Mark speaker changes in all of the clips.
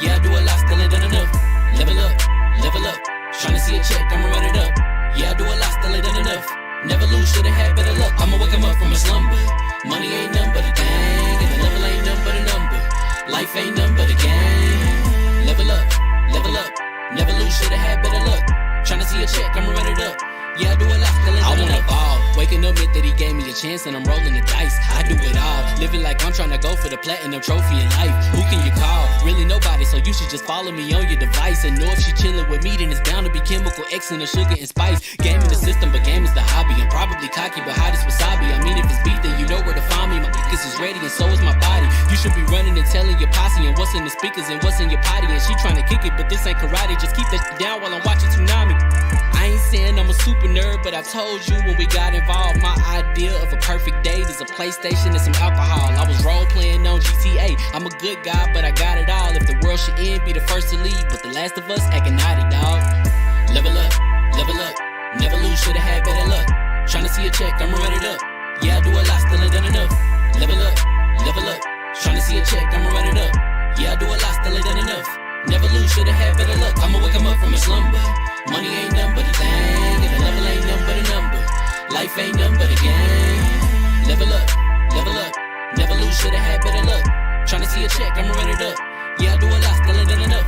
Speaker 1: Yeah, I do a lot, still ain't done enough. Level up, level up. Tryna see a check, I'ma run it up. Yeah, I do a lot, still ain't done enough. Never lose, should've had better luck. I'ma wake 'em up from a slumber. Money ain't nothing but a thing, and the level ain't nothing but a number. Life ain't nothing but a game. Level up, level up. Never lose, should've had better luck. Tryna see a check, I'ma run it up. Yeah, I do a lot, still ain't done enough. I wanna ball. Waking up meant that he gave me a chance and I'm rolling the dice. I do it all. Living like I'm trying to go for the platinum trophy in life. Who can you call? Really nobody, so you should just follow me on your device. And know if she chillin' with me, then it's bound to be chemical X and the sugar and spice. Game in the system, but game is the hobby. I'm probably cocky, but hot as wasabi. I mean, if it's beef, then you know where to find me. My niggas is ready and so is my body. You should be running and telling your posse and what's in the speakers and what's in your potty. And she trying to kick it, but this ain't karate. Just keep that shit down while I'm watching Tsunami. I ain't saying I'm a super nerd, but I told you when we got involved, my idea of a perfect date is a PlayStation and some alcohol. I was role playing on GTA. I'm a good guy, but I got it all. If the world should end, be the first to leave, but the last of us acting naughty, dog. Level up, level up. Never lose, should've had better luck. Tryna see a check, I'ma run it up. Yeah, I do a lot, still ain't done enough. Level up, level up. Tryna see a check, I'ma run it up. Yeah, I do a lot, still ain't done enough. Never lose, should've had better luck. I'ma wake 'em up from a slumber. Money ain't nothing but a thing, and the level ain't nothing but a number. Life ain't nothing but a game. Level up, level up. Never lose, should've had better luck. Tryna see a check, I'ma run it up. Yeah, I do a lot, still ain't done enough.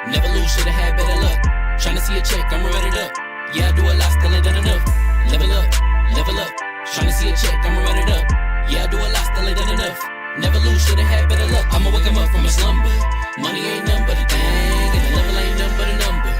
Speaker 1: Never lose, should've had better luck. Tryna see a check, I'ma run it up. Yeah, I do a lot, still ain't done enough. Level up, level up. Tryna see a check, I'ma run it up. Yeah, I do a lot, still ain't done enough. Never lose, should've had better luck. I'ma wake 'em up from a slumber. Money ain't nothing but a thing, and the level ain't nothing but a number.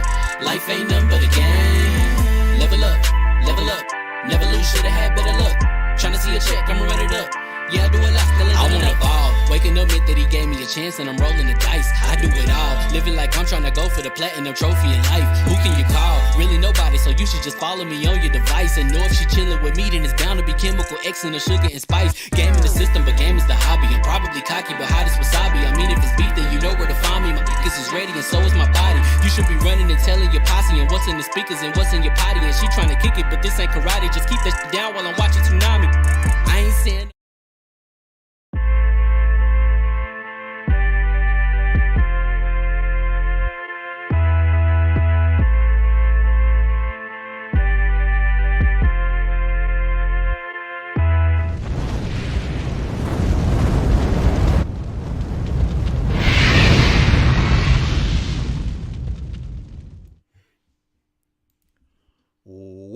Speaker 1: Life ain't nothing but a game. Level up, level up. Never lose, should've had better luck. Tryna see a check, I'ma run it up. Yeah, I do a lot, still ain't done enough. I wanna ball. Waking up meant that he gave me a chance and I'm rolling the dice. I do it all. Living like I'm trying to go for the platinum trophy in life. Who can you call? Really nobody, so you should just follow me on your device. And know if she chillin' with me, then it's bound to be chemical X and the sugar and spice. Game in the system, but game is the hobby. I'm probably cocky, but hot as wasabi. I mean, if it's beef, then you know where to find me. My niggas is ready and so is my body. You should be running and telling your posse and what's in the speakers and what's in your potty. And she trying to kick it, but this ain't karate. Just keep that shit down while I'm watching Tsunami. I ain't saying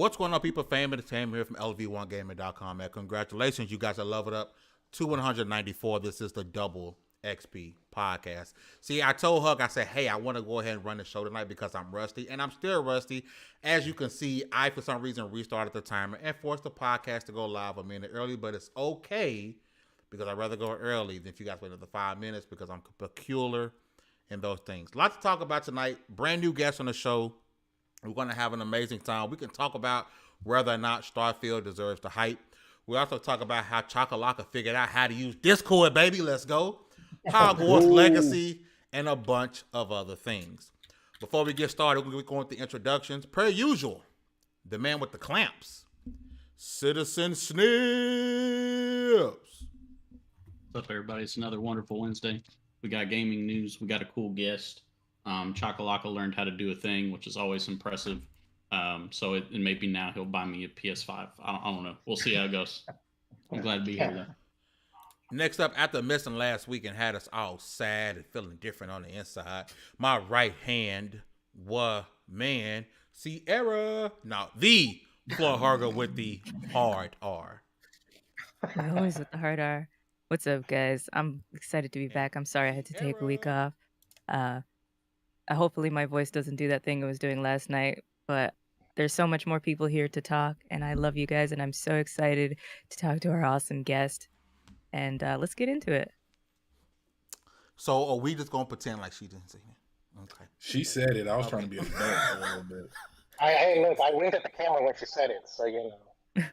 Speaker 2: What's going on, people? Fam, it's Sam here from LV1Gaming.com, man. Congratulations, you guys are leveled up to 194. This is the Double XP podcast. See, I told Hug, I said, hey, I want to go ahead and run the show tonight because I'm rusty, and I'm still rusty. As you can see, I, for some reason, restarted the timer and forced the podcast to go live a minute early, but it's okay because I'd rather go early than if you guys wait another 5 minutes because I'm peculiar in those things. Lots to talk about tonight. Brand new guests on the show. We're going to have an amazing time. We can talk about whether or not Starfield deserves the hype. We also talk about how Chakalaka figured out how to use Discord, baby. Let's go. Hogwarts Legacy, and a bunch of other things. Before we get started, we're going with the introductions. Per usual, the man with the clamps, Citizen Snips.
Speaker 3: What's up, everybody? It's another wonderful Wednesday. We got gaming news. We got a cool guest. Chakalaka learned how to do a thing, which is always impressive. So it maybe now he'll buy me a PS5. I don't know. We'll see how it goes. I'm glad to be here, though.
Speaker 2: Next up, after missing last week and had us all sad and feeling different on the inside, my right hand man, Sierra. Now, the floor hugger with the hard R.
Speaker 4: Always with the hard R. What's up, guys? I'm excited to be back. I'm sorry I had to take a week hopefully my voice doesn't do that thing it was doing last night, but there's so much more people here to talk, and I love you guys, and I'm so excited to talk to our awesome guest. And let's get into it.
Speaker 2: So are we just gonna pretend like she didn't see it? Okay.
Speaker 5: She said it. I was
Speaker 2: Okay.
Speaker 5: trying to be a adult for a little bit.
Speaker 6: Hey, look, I winked at the camera when she said it, so you know.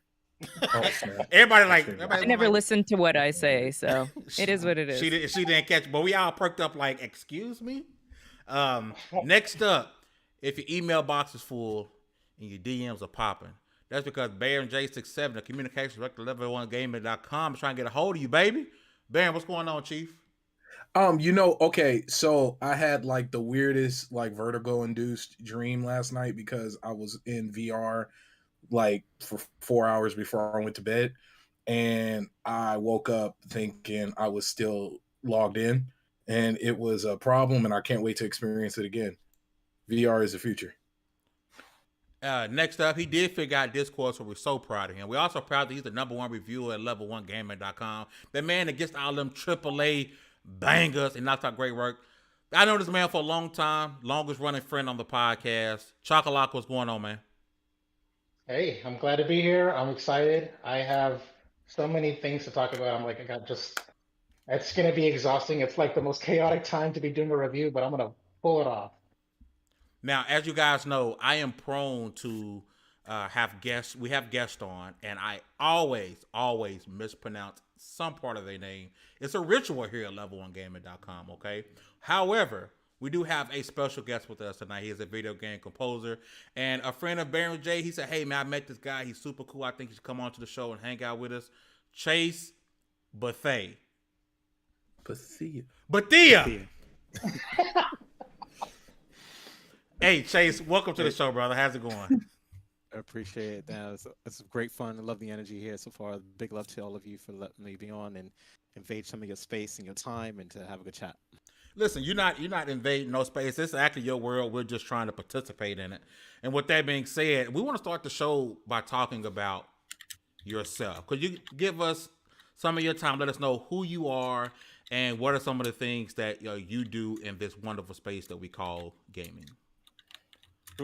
Speaker 5: Oh, snap.
Speaker 2: Everybody like
Speaker 5: figured.
Speaker 2: everybody
Speaker 4: I never
Speaker 2: like,
Speaker 4: listen to what I say, so it is what it is.
Speaker 2: She didn't catch, but we all perked up like, excuse me. Next up, if your email box is full and your DMs are popping, that's because Baron J67, the communications director, level1gaming.com, is trying to get a hold of you, baby. Baron, what's going on, Chief?
Speaker 5: Okay, so I had like the weirdest like vertigo induced dream last night because I was in VR like for 4 hours before I went to bed, and I woke up thinking I was still logged in, and it was a problem, and I can't wait to experience it again. VR is the future.
Speaker 2: Next up, he did figure out Discord, so we're so proud of him. We're also proud that he's the #1 reviewer at level1gaming.com. The man that gets all them AAA bangers and knocks out great work. I know this man for a long time, longest running friend on the podcast. Chocolate, what's going on, man?
Speaker 6: Hey, I'm glad to be here. I'm excited. I have so many things to talk about. I'm like, it's gonna be exhausting. It's like the most chaotic time to be doing a review, but I'm gonna pull it off.
Speaker 2: Now, as you guys know, I am prone to have guests. We have guests on, and I always mispronounce some part of their name. It's a ritual here at level1gaming.com, okay? However, we do have a special guest with us tonight. He is a video game composer and a friend of Baron J. He said, hey, man, I met this guy. He's super cool. I think he should come on to the show and hang out with us. Chase Bethea. Bethea. Hey, Chase, welcome to the show, brother. How's it going?
Speaker 7: I appreciate it. It's great fun. I love the energy here so far. Big love to all of you for letting me be on and invade some of your space and your time and to have a good chat.
Speaker 2: Listen, you're not invading no space. This is actually your world. We're just trying to participate in it. And with that being said, we want to start the show by talking about yourself. Could you give us some of your time? Let us know who you are and what are some of the things that you do in this wonderful space that we call gaming.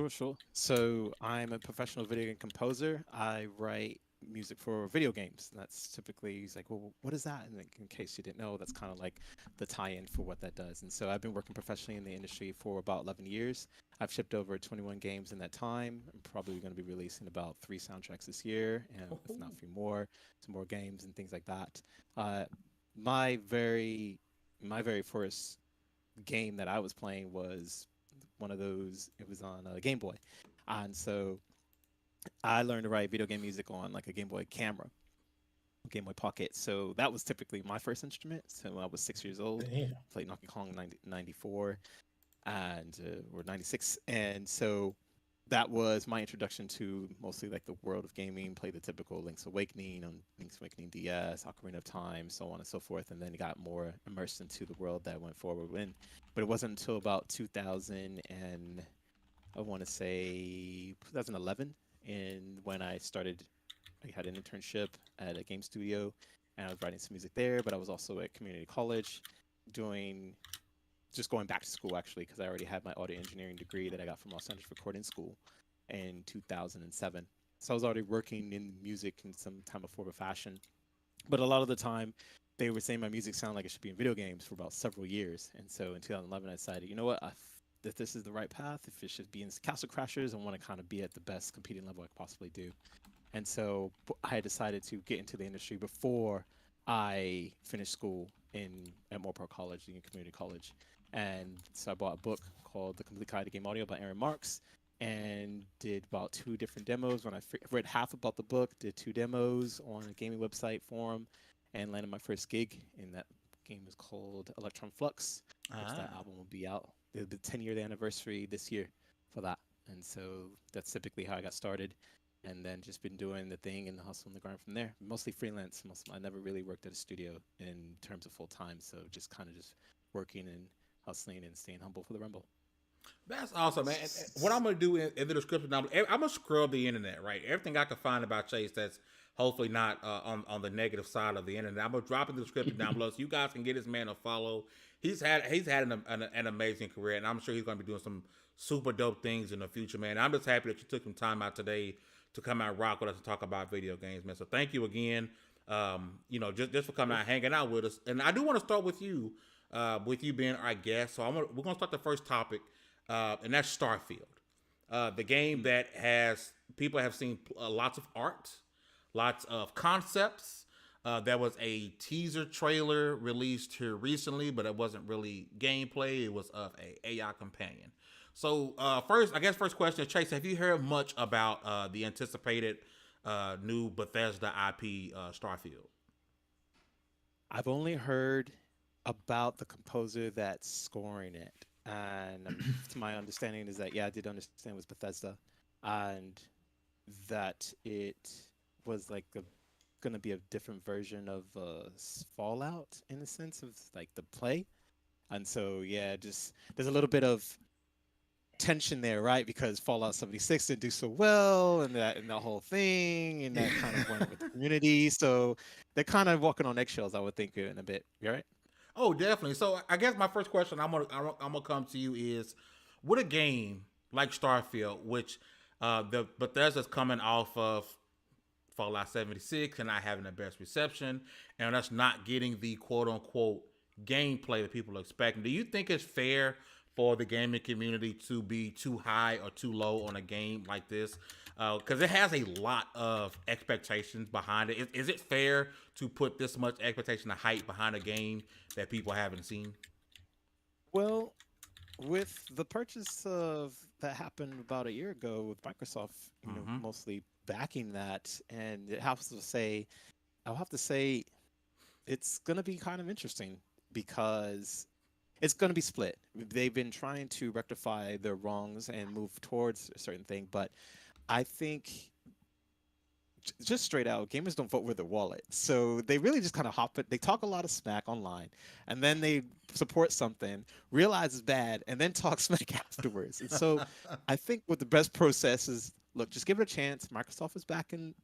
Speaker 7: Sure. So I'm a professional video game composer. I write music for video games. And that's typically, he's like, well, what is that? And in case you didn't know, that's kind of like the tie-in for what that does. And so I've been working professionally in the industry for about 11 years. I've shipped over 21 games in that time. I'm probably going to be releasing about 3 soundtracks this year, and if not a few more, some more games and things like that. My very first game that I was playing was one of those. It was on a Game Boy, and so I learned to write video game music on like a Game Boy camera, Game Boy Pocket. So that was typically my first instrument. So I was 6 years old.
Speaker 5: Damn.
Speaker 7: Played Donkey Kong 94 and or 96, and so that was my introduction to mostly like the world of gaming. Played the typical Link's Awakening on Link's Awakening DS, Ocarina of Time, so on and so forth, and then got more immersed into the world that went forward in. But it wasn't until about 2000 and I want to say 2011, and when I had an internship at a game studio, and I was writing some music there. But I was also at community college just going back to school, actually, because I already had my audio engineering degree that I got from Los Angeles Recording School in 2007. So I was already working in music in some type of form of fashion. But a lot of the time, they were saying my music sounded like it should be in video games for about several years. And so in 2011, I decided, you know what, if this is the right path, if it should be in Castle Crashers, I want to kind of be at the best competing level I could possibly do. And so I decided to get into the industry before I finished school at Moorpark College, the community college. And so I bought a book called The Complete Guide to Game Audio by Aaron Marks and did about 2 different demos. When I read half about the book, did 2 demos on a gaming website forum and landed my first gig. And that game is called Electron Flux, which that album will be out. It'll be the 10-year anniversary this year for that. And so that's typically how I got started. And then just been doing the thing and the hustle and the grind from there. Mostly freelance. I never really worked at a studio in terms of full time. So just kind of just working and hustling and staying humble for the rumble.
Speaker 2: That's awesome, man. And what I'm going to do in the description, I'm going to scrub the internet, right? Everything I can find about Chase that's hopefully not on the negative side of the internet. I'm gonna drop in the description down below so you guys can get this man a follow. He's had an amazing career, and I'm sure he's gonna be doing some super dope things in the future, man. I'm just happy that you took some time out today to come out and rock with us and talk about video games, man. So thank you again. Just for coming out, hanging out with us. And I do want to start with you being our guest. So we're gonna start the first topic, and that's Starfield, the game that people have seen lots of art, lots of concepts. There was a teaser trailer released here recently, but it wasn't really gameplay. It was of a AI companion. So first question, Chase, have you heard much about the anticipated new Bethesda IP, Starfield?
Speaker 7: I've only heard about the composer that's scoring it, and to my understanding is that I did understand it was Bethesda, and that it was like going to be a different version of Fallout in the sense of like the play, and so just there's a little bit of tension there, right? Because Fallout 76 didn't do so well, and the whole thing, and that kind of went with the community. So they're kind of walking on eggshells, I would think, in a bit. You all right?
Speaker 2: Oh, definitely. So I guess my first question I'm gonna come to you is, with a game like Starfield, which the Bethesda's coming off of Fallout 76 and not having the best reception, and us not getting the quote unquote gameplay that people are expecting. Do you think it's fair for the gaming community to be too high or too low on a game like this? Because it has a lot of expectations behind it. Is it fair to put this much expectation and hype behind a game that people haven't seen?
Speaker 7: Well, with the purchase that happened about a year ago with Microsoft, mostly backing that, and I'll have to say, it's gonna be kind of interesting because it's going to be split. They've been trying to rectify their wrongs and move towards a certain thing, but I think just straight out, gamers don't vote with their wallet. So they really just kind of hop it. They talk a lot of smack online, and then they support something, realize it's bad, and then talk smack afterwards. And so I think what the best process is, look, just give it a chance. Microsoft is backing,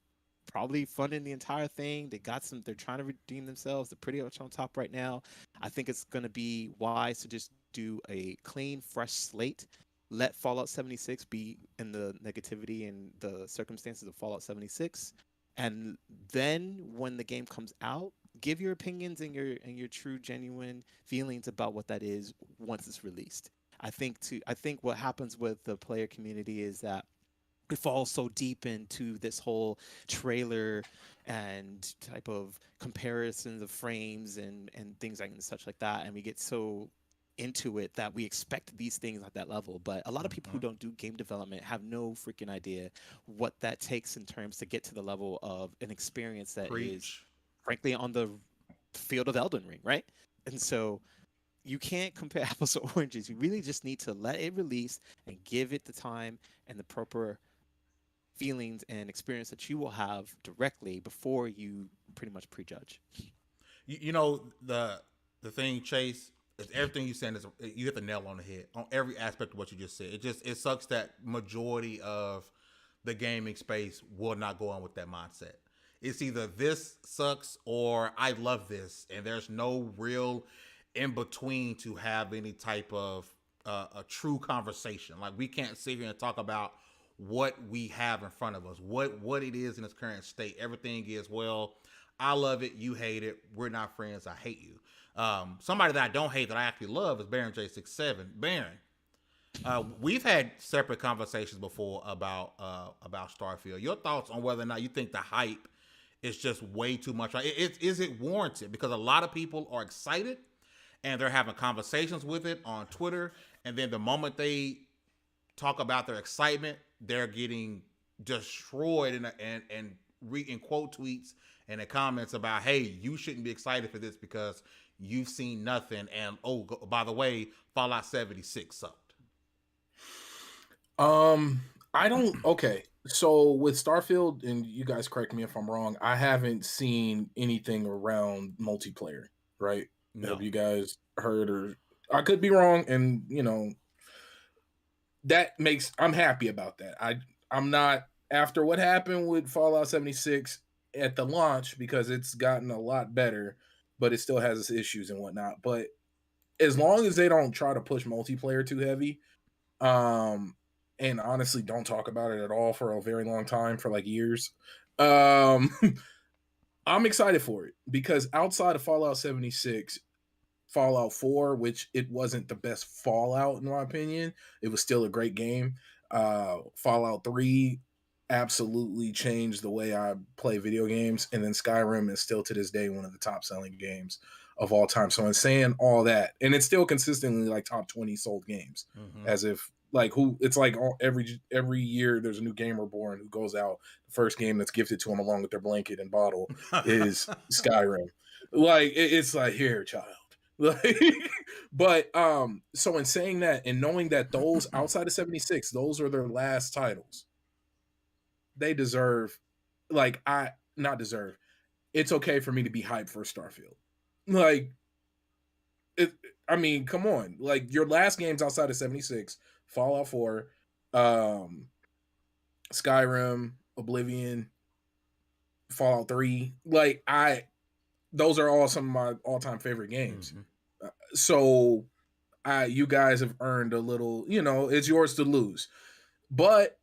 Speaker 7: probably funding the entire thing. They're trying to redeem themselves. They're pretty much on top right now. I think it's going to be wise to just do a clean, fresh slate. Let Fallout 76 be in the negativity and the circumstances of Fallout 76. And then when the game comes out, give your opinions and your true, genuine feelings about what that is once it's released. I think what happens with the player community is that we fall so deep into this whole trailer and type of comparisons of frames and things like and such like that, and we get so into it that we expect these things at that level. But a lot of people who don't do game development have no freaking idea what that takes in terms to get to the level of an experience that is frankly on the field of Elden Ring, right? And so you can't compare apples to oranges. You really just need to let it release and give it the time and the proper feelings and experience that you will have directly before you pretty much prejudge.
Speaker 2: The thing, Chase, is everything you said is you hit the nail on the head on every aspect of what you just said. It sucks that majority of the gaming space will not go on with that mindset. It's either this sucks or I love this, and there's no real in between to have any type of a true conversation. Like, we can't sit here and talk about what we have in front of us, what it is in its current state. Everything is, well, I love it, you hate it, we're not friends, I hate you. Somebody that I don't hate that I actually love is Baron J67. Baron, we've had separate conversations before about Starfield. Your thoughts on whether or not you think the hype is just way too much? Is it warranted? Because a lot of people are excited and they're having conversations with it on Twitter, and then the moment they talk about their excitement, they're getting destroyed in quote tweets and in comments about, hey, you shouldn't be excited for this because you've seen nothing, and by the way, Fallout 76 sucked.
Speaker 5: Okay, so with Starfield, and you guys correct me if I'm wrong, I haven't seen anything around multiplayer, right?
Speaker 2: No.
Speaker 5: Have you guys heard, or I could be wrong, and I'm happy about that. I'm not, after what happened with Fallout 76, at the launch because it's gotten a lot better, but it still has its issues and whatnot. But as long as they don't try to push multiplayer too heavy, and honestly don't talk about it at all for a very long time, for like years, um, I'm excited for it because outside of Fallout 76, Fallout 4, which it wasn't the best Fallout in my opinion, it was still a great game. Fallout 3 absolutely changed the way I play video games, and then Skyrim is still to this day one of the top selling games of all time. So in saying all that, and it's still consistently like top 20 sold games, as if like who it's like every year there's a new gamer born who goes out, the first game that's gifted to them along with their blanket and bottle is Skyrim. Like it's like, here, child. Like, but so in saying that and knowing that those outside of 76, those are their last titles, they deserve, like, not deserve, it's okay for me to be hyped for Starfield. Like, I mean, come on, like your last games outside of 76, Fallout 4, Skyrim, Oblivion, Fallout 3, like those are all some of my all-time favorite games. So you guys have earned a little, it's yours to lose. But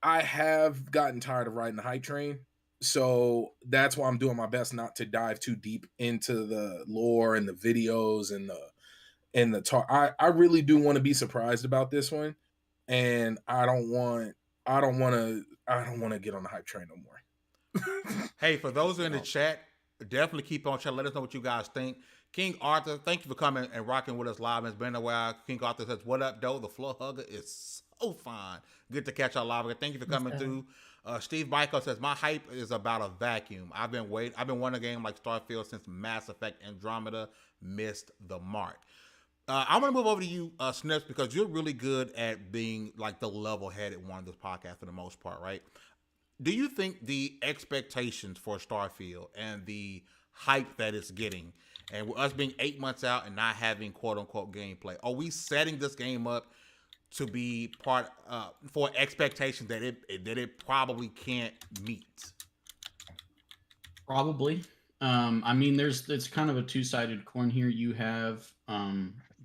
Speaker 5: I have gotten tired of riding the hype train. So that's why I'm doing my best not to dive too deep into the lore and the videos and the talk. I really do want to be surprised about this one. And I don't want to get on the hype train no more.
Speaker 2: Hey, for those who are in the chat, definitely keep on chat. Let us know what you guys think. King Arthur, thank you for coming and rocking with us live. It's been a while. King Arthur says, "What up, though? The floor hugger is so fine. Good to catch y'all live again. Thank you for coming through." Steve Bico says, "My hype is about a vacuum. I've been wanting a game like Starfield since Mass Effect Andromeda missed the mark." I want to move over to you, Snips, because you're really good at being like the level-headed one of this podcast for the most part, right? Do you think the expectations for Starfield and the hype that it's getting, and with us being 8 months out and not having quote-unquote gameplay, are we setting this game up to be part for expectations that it probably can't meet?
Speaker 3: Probably. I mean, it's kind of a two-sided coin here. You have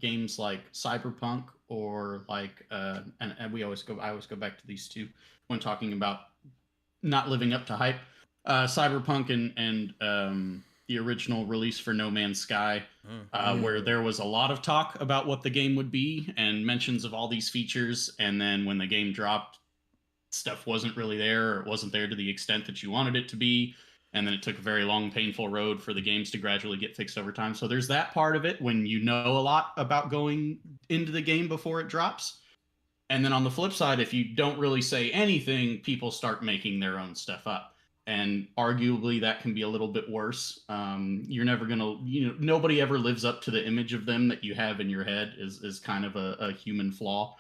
Speaker 3: games like Cyberpunk or like and I always go back to these two when talking about not living up to hype. Cyberpunk and the original release for No Man's Sky, where there was a lot of talk about what the game would be and mentions of all these features, and then when the game dropped, stuff wasn't really there, or it wasn't there to the extent that you wanted it to be, and then it took a very long, painful road for the games to gradually get fixed over time. So there's that part of it when you know a lot about going into the game before it drops. And then on the flip side, if you don't really say anything, people start making their own stuff up. And arguably that can be a little bit worse. You're never going to, nobody ever lives up to the image of them that you have in your head is kind of a human flaw.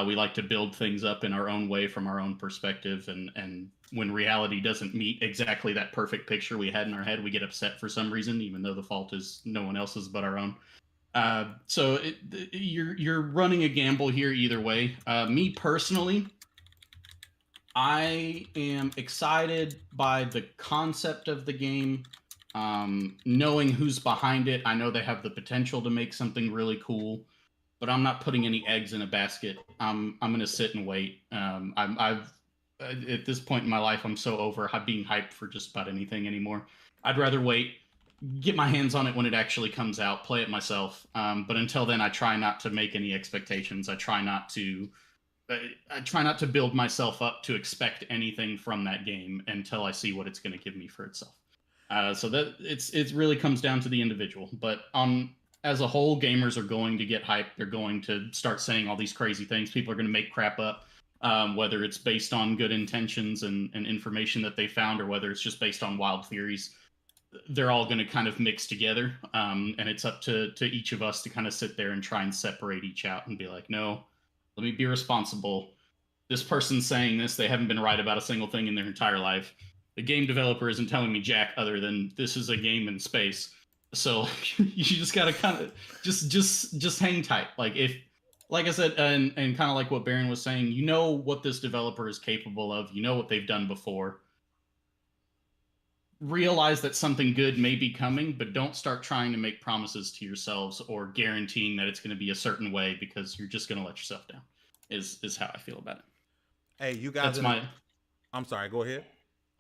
Speaker 3: We like to build things up in our own way from our own perspective. And when reality doesn't meet exactly that perfect picture we had in our head, we get upset for some reason, even though the fault is no one else's but our own. So you're running a gamble here either way. Me personally, I am excited by the concept of the game, knowing who's behind it. I know they have the potential to make something really cool, but I'm not putting any eggs in a basket. I'm going to sit and wait. I've at this point in my life, I'm so over being hyped for just about anything anymore. I'd rather wait, get my hands on it when it actually comes out, play it myself. But until then, I try not to make any expectations. I try not to build myself up to expect anything from that game until I see what it's going to give me for itself. So that it really comes down to the individual. But as a whole, gamers are going to get hyped. They're going to start saying all these crazy things. People are going to make crap up, whether it's based on good intentions and information that they found, or whether it's just based on wild theories. They're all going to kind of mix together, and it's up to each of us to kind of sit there and try and separate each out and be like, no, let me be responsible. This person's saying this. They haven't been right about a single thing in their entire life. The game developer isn't telling me jack other than this is a game in space. So you just got to kind of just hang tight. Like I said, and kind of like what Baron was saying, you know what this developer is capable of. You know what they've done before. realize that something good may be coming, but don't start trying to make promises to yourselves or guaranteeing that it's going to be a certain way, because you're just going to let yourself down. Is how I feel about it.
Speaker 2: Hey, you guys. I'm sorry. Go ahead.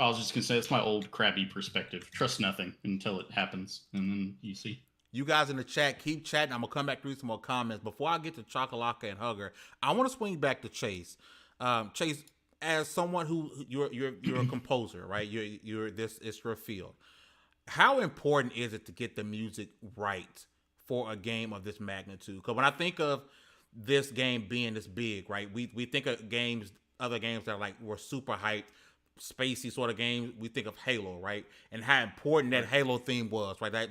Speaker 3: I was just going to say, it's my old crabby perspective. Trust nothing until it happens, and then you see.
Speaker 2: You guys in the chat, keep chatting. I'm gonna come back through some more comments. Before I get to Chocolaka and Hugger, I want to swing back to Chase. Chase, as someone who you're a composer, right? It's your field. How important is it to get the music right for a game of this magnitude? Because when I think of this game being this big, right? We think of other games that were super hyped, spacey sort of games. We think of Halo, right? And how important that Halo theme was, right? I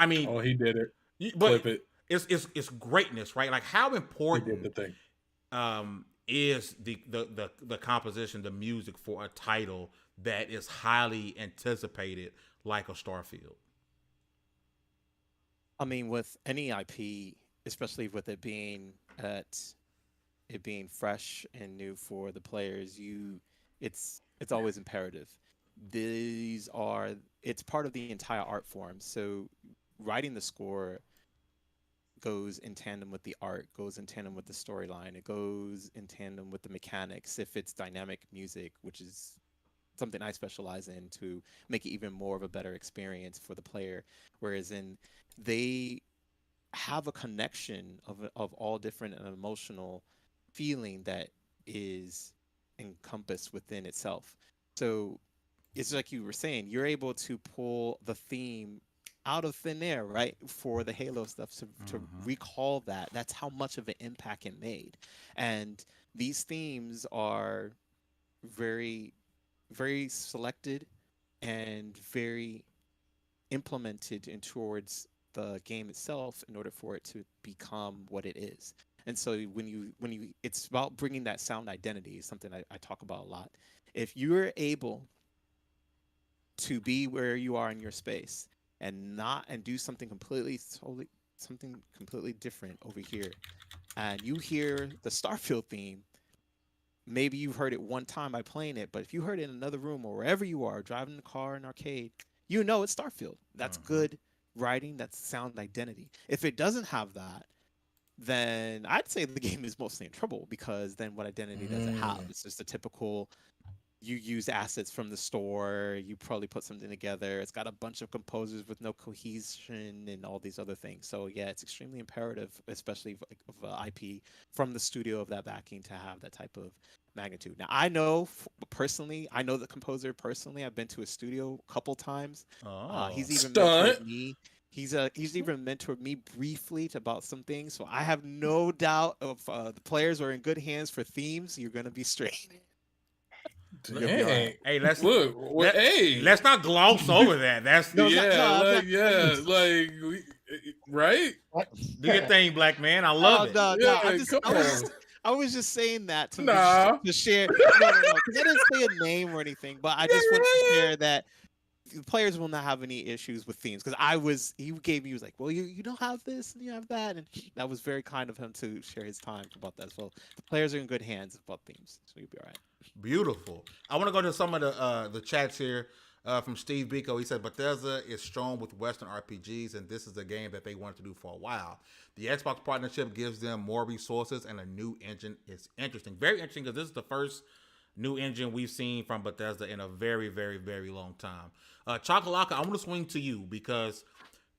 Speaker 2: mean.
Speaker 5: Oh, he did it.
Speaker 2: But
Speaker 5: Clip it.
Speaker 2: It's greatness, right? Like, how important
Speaker 5: He did the thing.
Speaker 2: is the composition, the music for a title that is highly anticipated, like a Starfield?
Speaker 7: I mean, with any IP, especially with it being fresh and new for the players, it's always imperative. It's part of the entire art form. So writing the score goes in tandem with the art, goes in tandem with the storyline, it goes in tandem with the mechanics. If it's dynamic music, which is something I specialize in, to make it even more of a better experience for the player. Whereas they have a connection of all different and emotional feeling that is encompassed within itself. So it's like you were saying, you're able to pull the theme out of thin air, right? For the Halo stuff, to recall that. That's how much of an impact it made. And these themes are very, very selected and very implemented in towards the game itself in order for it to become what it is. And so when you it's about bringing that sound identity, is something I talk about a lot. If you're able to be where you are in your space and do something completely different over here, and you hear the Starfield theme, maybe you've heard it one time by playing it, but if you heard it in another room or wherever you are, driving the car, in arcade, you know it's Starfield. That's good writing. That's sound identity. If it doesn't have that, then I'd say the game is mostly in trouble, because then what identity does it have? It's just a typical, you use assets from the store, you probably put something together, it's got a bunch of composers with no cohesion and all these other things. So yeah, it's extremely imperative, especially of IP from the studio of that backing, to have that type of magnitude. Now, I know the composer personally. I've been to his studio a couple times. He's even mentored me. He's even mentored me briefly about some things. So I have no doubt of the players are in good hands for themes. You're gonna be straight.
Speaker 5: Dang.
Speaker 2: Hey, let's not gloss over that. That's
Speaker 5: right.
Speaker 2: Do your thing, black man. I love it.
Speaker 7: I was just saying that to share. No, because I didn't say a name or anything, but I just want to share that the players will not have any issues with themes. Because he was like, well, you don't have this and you have that, and that was very kind of him to share his time about that. So the players are in good hands about themes, so you'll be all right.
Speaker 2: Beautiful. I want to go to some of the chats here. From Steve Biko, he said Bethesda is strong with Western RPGs, and this is a game that they wanted to do for a while. The Xbox partnership gives them more resources, and a new engine is interesting. Very interesting, because this is the first new engine we've seen from Bethesda in a very, very, very long time. Chocolaka, I want to swing to you, because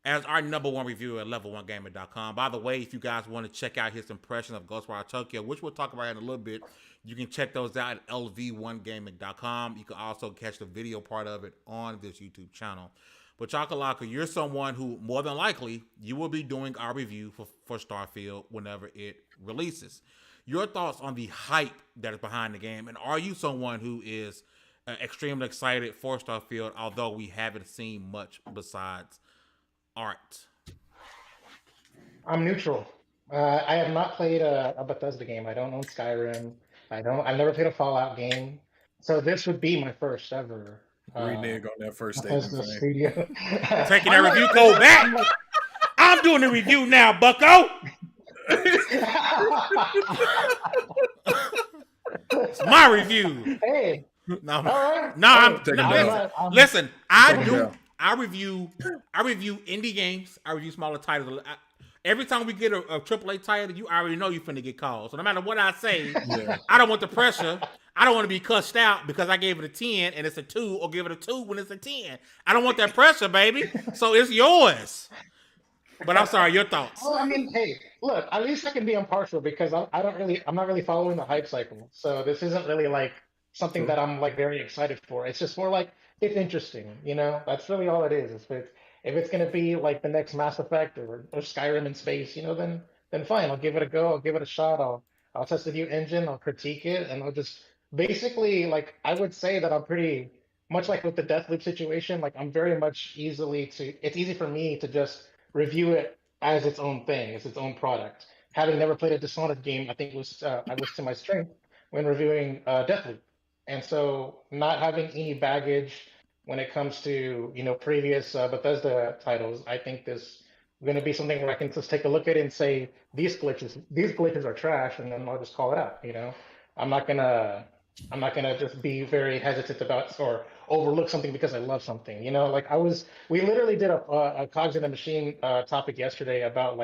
Speaker 2: as our #1 reviewer at level1gamer.com, by the way, if you guys want to check out his impression of Ghostwire Tokyo, which we'll talk about in a little bit, you can check those out at lv1gaming.com. You can also catch the video part of it on this YouTube channel. But Chocolaka, you're someone who, more than likely, you will be doing our review for Starfield whenever it releases. Your thoughts on the hype that is behind the game, and are you someone who is extremely excited for Starfield, although we haven't seen much besides art?
Speaker 6: I'm neutral. I have not played a Bethesda game. I don't own Skyrim. I've never played a Fallout game. So this would be my first ever.
Speaker 5: Renege on that first
Speaker 6: Bethesda
Speaker 5: statement.
Speaker 6: studio.
Speaker 2: Taking that review code back. I'm doing the review now, bucko. It's my review.
Speaker 6: Hey,
Speaker 2: No,
Speaker 6: All right.
Speaker 2: no,
Speaker 6: Hey,
Speaker 2: I'm
Speaker 5: Take
Speaker 2: no,
Speaker 5: him
Speaker 2: listen.
Speaker 5: down.
Speaker 2: Listen, I
Speaker 5: Take him
Speaker 2: do.
Speaker 5: down.
Speaker 2: I review indie games. I review smaller titles. Every time we get a AAA title, you already know you're finna get called. So no matter what I say,
Speaker 5: Yeah.
Speaker 2: I don't want the pressure. I don't want to be cussed out because I gave it a 10 and it's a 2, or give it a 2 when it's a 10. I don't want that pressure, baby. So it's yours. But I'm sorry, your thoughts.
Speaker 6: Well, I mean, hey, look, at least I can be impartial because I'm not really following the hype cycle. So this isn't really like something
Speaker 5: True.
Speaker 6: that I'm like very excited for. It's just more like it's interesting, you know? That's really all it is. If it's gonna be like the next Mass Effect or Skyrim in space, you know, then fine, I'll give it a go. I'll give it a shot. I'll test the new engine. I'll critique it, and I'll just basically like I would say that I'm pretty much like with the Deathloop situation. Like I'm very much easily to. It's easy for me to just review it as its own thing, as its own product. Having never played a Dishonored game, I think it was I was to my strength when reviewing Deathloop, and so not having any baggage when it comes to previous Bethesda titles, I think this is going to be something where I can just take a look at it and say these glitches are trash, and then I'll just call it out. I'm not gonna I'm not gonna just be very hesitant about or overlook something because I love something. Like we literally did a Cogs in the Machine topic yesterday about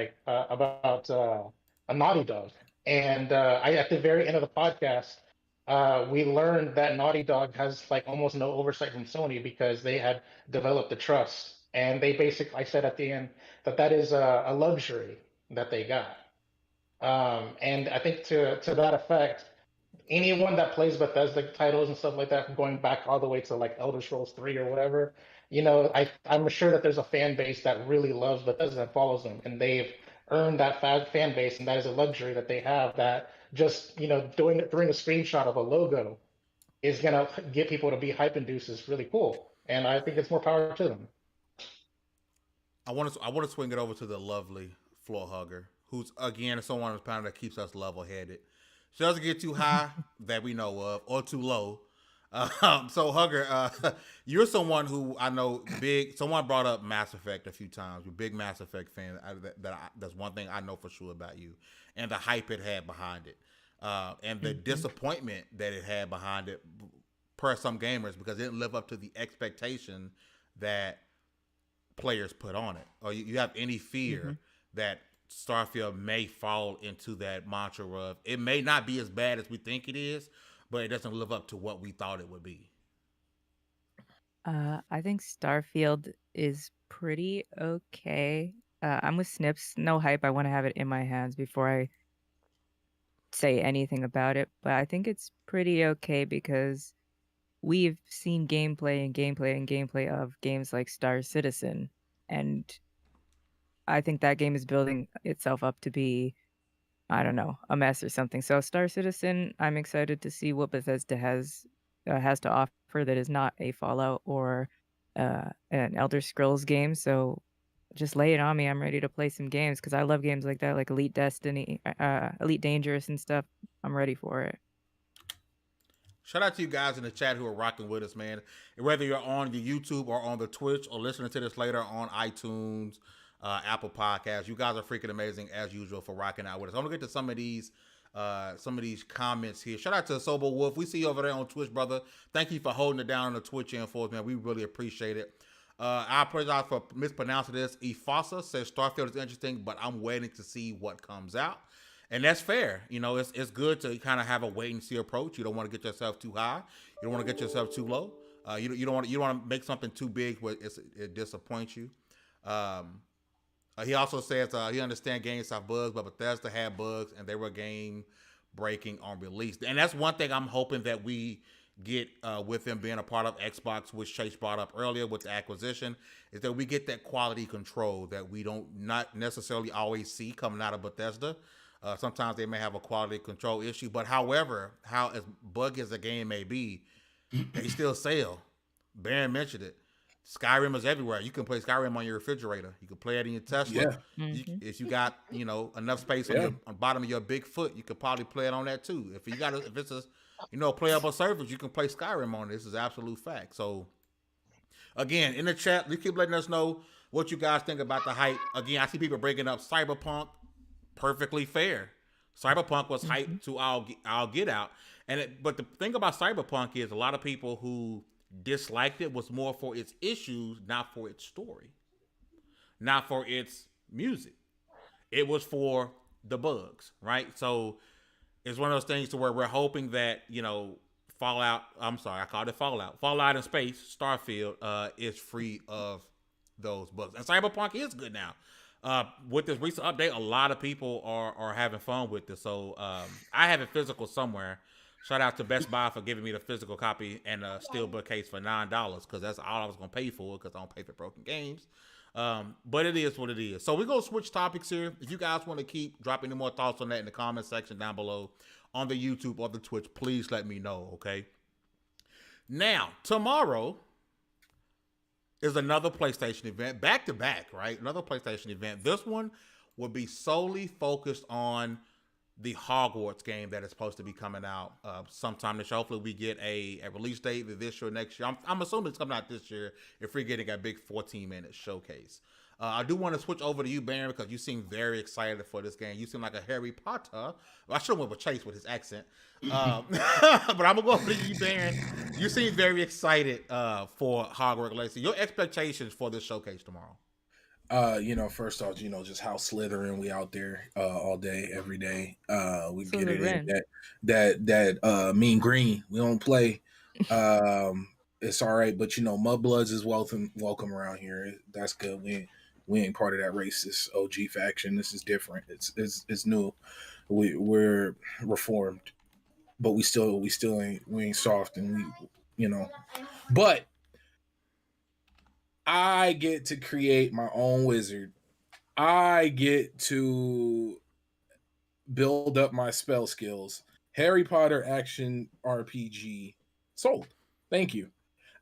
Speaker 6: a Naughty Dog, and at the very end of the podcast, we learned that Naughty Dog has like almost no oversight from Sony because they had developed the trust, and they basically, I said at the end that is a luxury that they got, and I think to that effect anyone that plays Bethesda titles and stuff like that, going back all the way to like Elder Scrolls 3 or whatever, I'm sure that there's a fan base that really loves Bethesda and follows them, and they've earned that fan base, and that is a luxury that they have. That just doing a screenshot of a logo is gonna get people to be hype induced is really cool, and I think it's more power to them.
Speaker 2: I want to swing it over to the lovely floor hugger, who's again someone on the panel that keeps us level headed. She doesn't get too high that we know of, or too low. So Hugger, you're someone who I know big. Someone brought up Mass Effect a few times. You're a big Mass Effect fan. That's one thing I know for sure about you, and the hype it had behind it, and the disappointment that it had behind it, per some gamers, because it didn't live up to the expectation that players put on it. Or you have any fear that Starfield may fall into that mantra of it may not be as bad as we think it is, but it doesn't live up to what we thought it would be?
Speaker 4: I think Starfield is pretty okay. I'm with Snips. No hype. I want to have it in my hands before I say anything about it. But I think it's pretty okay because we've seen gameplay and gameplay and gameplay of games like Star Citizen, and I think that game is building itself up to be, I don't know, a mess or something. So Star Citizen, I'm excited to see what Bethesda has to offer that is not a Fallout or an Elder Scrolls game. So just lay it on me. I'm ready to play some games because I love games like that, like Elite Destiny, Elite Dangerous and stuff. I'm ready for it.
Speaker 2: Shout out to you guys in the chat who are rocking with us, man. Whether you're on the YouTube or on the Twitch or listening to this later on iTunes, Apple Podcasts, you guys are freaking amazing as usual for rocking out with us. I'm gonna get to some of these comments here. Shout out to Sober Wolf. We see you over there on Twitch, brother. Thank you for holding it down on the Twitch end for us, man. We really appreciate it. I apologize for mispronouncing this. Ifasa says Starfield is interesting, but I'm waiting to see what comes out. And that's fair. It's good to kind of have a wait and see approach. You don't want to get yourself too high. You don't want to get yourself too low. You don't want to make something too big where it disappoints you. He also says he understands games have bugs, but Bethesda had bugs and they were game breaking on release. And that's one thing I'm hoping that we get with them being a part of Xbox, which Chase brought up earlier with the acquisition, is that we get that quality control that we not necessarily always see coming out of Bethesda. Sometimes they may have a quality control issue, but however, how as buggy as the game may be, they still sell. Baron mentioned it. Skyrim is everywhere. You can play Skyrim on your refrigerator. You can play it in your Tesla.
Speaker 5: Yeah.
Speaker 2: If you got enough space on the bottom of your big foot, you could probably play it on that too. If it's a playable service, you can play Skyrim on it. This is absolute fact. So again, in the chat, you keep letting us know what you guys think about the hype. Again, I see people bringing up Cyberpunk. Perfectly fair. Cyberpunk was hyped to all get out. But the thing about Cyberpunk is a lot of people who disliked it was more for its issues, not for its story, not for its music. It was for the bugs, right? So it's one of those things to where we're hoping that Fallout. I'm sorry, I called it Fallout. Fallout in space, Starfield, is free of those bugs, and Cyberpunk is good now. With this recent update, a lot of people are having fun with this. So I have it physical somewhere. Shout out to Best Buy for giving me the physical copy and a steelbook case for $9 because that's all I was gonna pay for because I don't pay for broken games. But it is what it is. So we're gonna switch topics here. If you guys want to keep dropping any more thoughts on that in the comment section down below on the YouTube or the Twitch, please let me know. Okay. Now tomorrow is another PlayStation event, back to back, right? Another PlayStation event. This one will be solely focused on the Hogwarts game that is supposed to be coming out sometime this year. Hopefully we get a release date this year or next year. I'm assuming it's coming out this year if we're getting a big 14-minute showcase. I do want to switch over to you, Baron, because you seem very excited for this game. You seem like a Harry Potter. Well, I should have went with Chase with his accent. But I'm going to go over to you, Baron. You seem very excited for Hogwarts Legacy. Your expectations for this showcase tomorrow?
Speaker 5: First off, just how Slytherin we out there all day, every day. We get it
Speaker 4: Slytherin.
Speaker 5: in that mean green. We don't play. It's all right, but Mudbloods is welcome around here. That's good. We ain't part of that racist OG faction. This is different. It's new. We're reformed, but we ain't soft, and but I get to create my own wizard. I get to build up my spell skills. Harry Potter action RPG sold. Thank you.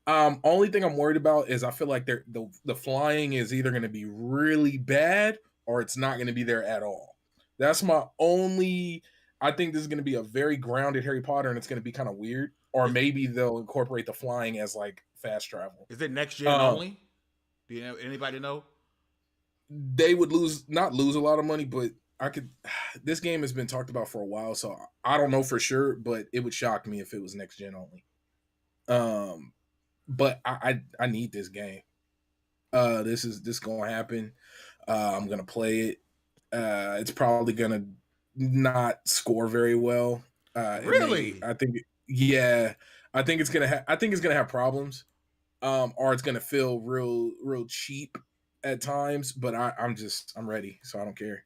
Speaker 5: Only thing I'm worried about is I feel like the flying is either going to be really bad or it's not going to be there at all. That's my only. I think this is going to be a very grounded Harry Potter, and it's going to be kind of weird. Or maybe they'll incorporate the flying as like fast travel.
Speaker 2: Is it next gen only? Do anybody know?
Speaker 5: They would not lose a lot of money, but this game has been talked about for a while, so I don't know for sure, but it would shock me if it was next gen only. But I need this game. This gonna happen. I'm gonna play it. It's probably gonna not score very well.
Speaker 2: Really?
Speaker 5: I think it's gonna have problems. Or it's gonna feel real cheap at times, but I'm ready, so I don't care.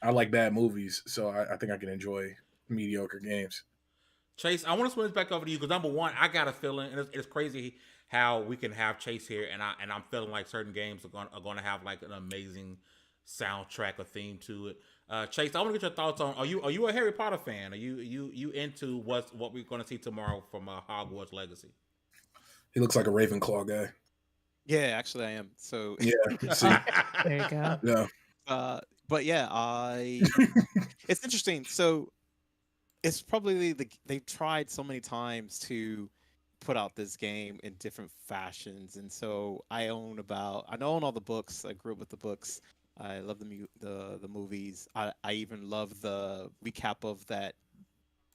Speaker 5: I like bad movies, so I think I can enjoy mediocre games.
Speaker 2: Chase, I want to swing this back over to you because number one, I got a feeling, and it's crazy how we can have Chase here, and I'm feeling like certain games are going to have like an amazing soundtrack or theme to it. Chase, I want to get your thoughts on: Are you a Harry Potter fan? Are you into what we're going to see tomorrow from Hogwarts Legacy?
Speaker 5: He looks like a Ravenclaw guy.
Speaker 7: Yeah, actually, I am. So
Speaker 5: yeah, see,
Speaker 4: There you go.
Speaker 5: yeah.
Speaker 7: But yeah, it's interesting. So it's probably they've tried so many times to put out this game in different fashions, and so I own all the books. I grew up with the books. I love the movies. I even love the recap of that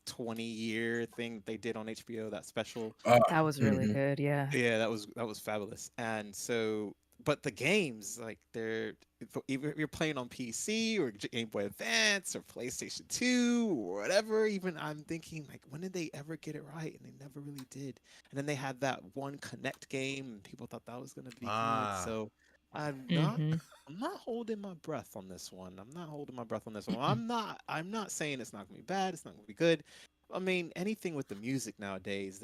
Speaker 7: 20-year thing they did on HBO, that special.
Speaker 4: That was really good. Yeah.
Speaker 7: Yeah, that was fabulous. And so, but the games, like even if you're playing on PC or Game Boy Advance or PlayStation 2 or whatever, even I'm thinking like, when did they ever get it right? And they never really did. And then they had that one Connect game, and people thought that was gonna be good. So I'm not holding my breath on this one. I'm not saying it's not gonna be bad. It's not gonna be good. I mean, anything with the music nowadays,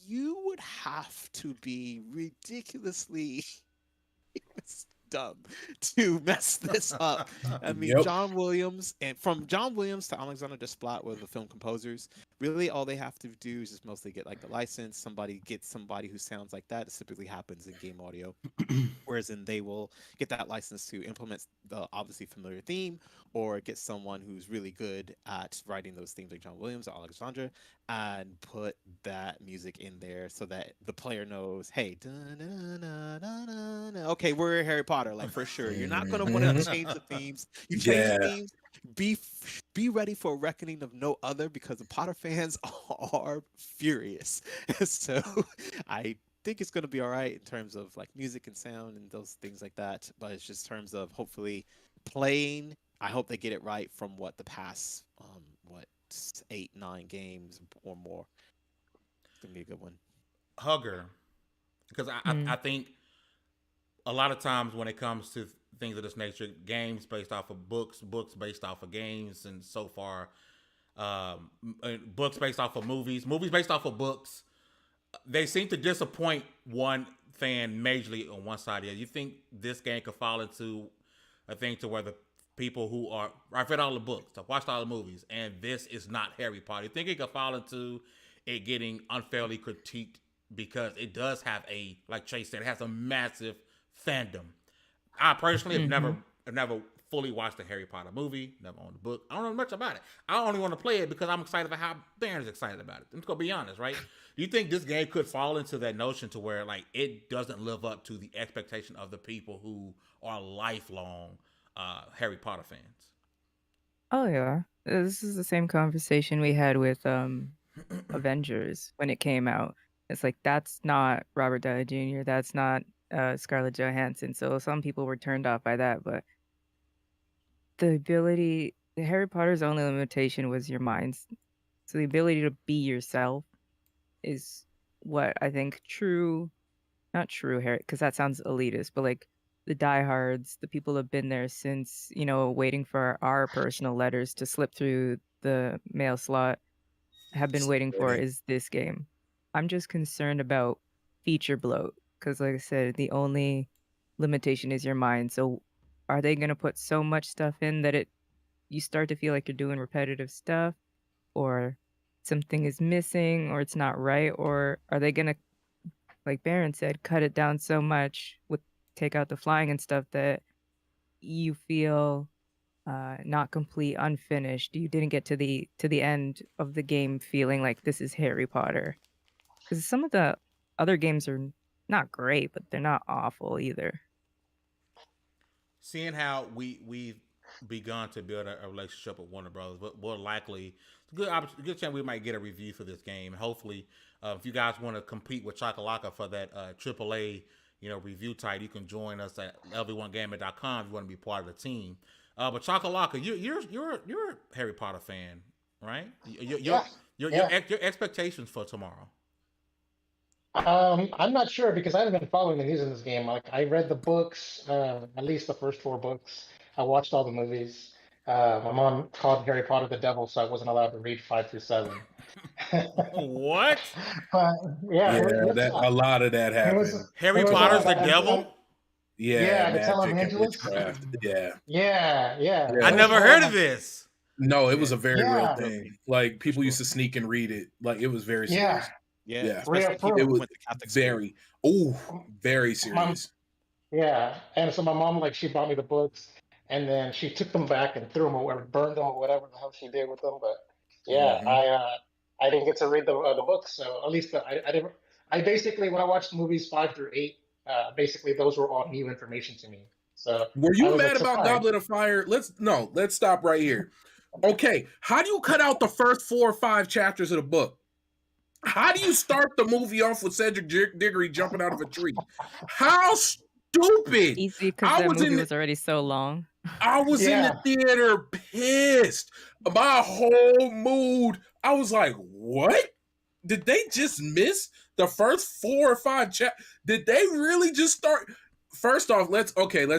Speaker 7: you would have to be ridiculously dumb to mess this up. I mean,
Speaker 5: Yep.
Speaker 7: John Williams, and from John Williams to Alexander Desplat were the film composers. Really, all they have to do is just mostly get like the license. Somebody who sounds like that. It typically happens in game audio. Whereas then they will get that license to implement the obviously familiar theme, or get someone who's really good at writing those themes like John Williams or Alexandra, and put that music in there so that the player knows, hey, okay, we're Harry Potter, like for sure. You're not gonna want to change the themes. You change the themes, be ready for a reckoning of no other, because the Potter fans are furious. So I think it's gonna be all right in terms of like music and sound and those things like that. But it's just terms of hopefully playing. I hope they get it right from what the past 8-9 games or more. It's gonna be a good one.
Speaker 2: Hugger, because I think a lot of times when it comes to things of this nature, games based off of books, books based off of games, and so far, books based off of movies, movies based off of books, they seem to disappoint one fan majorly on one side. Yeah, you think this game could fall into a thing to where the people who are, I've read all the books, I've watched all the movies, and this is not Harry Potter. You think it could fall into it getting unfairly critiqued because it does have like Chase said, it has a massive fandom. I personally have never fully watched the Harry Potter movie, never owned the book. I don't know much about it. I only want to play it because I'm excited about how Baron's excited about it. I'm just gonna be honest, right? Do you think this game could fall into that notion to where like it doesn't live up to the expectation of the people who are lifelong Harry Potter fans?
Speaker 4: Oh yeah, this is the same conversation we had with Avengers when it came out. It's like that's not Robert Downey Jr. That's not Scarlett Johansson. So some people were turned off by that, but the Harry Potter's only limitation was your minds. So the ability to be yourself is what I think not true Harry, because that sounds elitist, but like the diehards, the people who have been there since, waiting for our personal letters to slip through the mail slot, have been waiting for is this game. I'm just concerned about feature bloat, because like I said, the only limitation is your mind. So are they going to put so much stuff in that you start to feel like you're doing repetitive stuff, or something is missing, or it's not right? Or are they going to, like Baron said, cut it down so much take out the flying and stuff that you feel not complete, unfinished? You didn't get to the end of the game feeling like this is Harry Potter. Because some of the other games are not great, but they're not awful either.
Speaker 2: Seeing how we've begun to build a relationship with Warner Brothers, but more likely, good chance we might get a review for this game. Hopefully, if you guys want to compete with Chakalaka for that AAA, review type, you can join us at lv1gamer.com if you want to be part of the team. But Chakalaka, you're a Harry Potter fan, right? Your expectations for tomorrow.
Speaker 6: I'm not sure because I haven't been following the news in this game. Like I read the books, at least the first 4 books. I watched all the movies. My mom called Harry Potter the devil, so I wasn't allowed to read 5 through 7.
Speaker 2: What?
Speaker 5: A lot of that happened.
Speaker 2: Harry Potter's the devil?
Speaker 5: Yeah,
Speaker 6: the televangelist. Yeah.
Speaker 2: I never heard of this.
Speaker 5: No, it was a very real thing. Like people used to sneak and read it. Like it was very serious.
Speaker 7: Yeah.
Speaker 5: It was very serious.
Speaker 6: And so my mom, like, she bought me the books, and then she took them back and threw them or burned them or whatever the hell she did with them. But I didn't get to read the books, so at least I didn't. I basically, when I watched movies 5 through 8, basically those were all new information to me. So
Speaker 5: were you mad about Goblet of Fire? Let's stop right here. Okay, how do you cut out the first 4 or 5 chapters of the book? How do you start the movie off with Cedric Diggory jumping out of a tree? How stupid!
Speaker 4: Easy, because the movie was already so long.
Speaker 5: I was in the theater pissed. My whole mood, I was like, what? Did they just miss the first 4 or 5 chapters? Did they really just start? First off, let's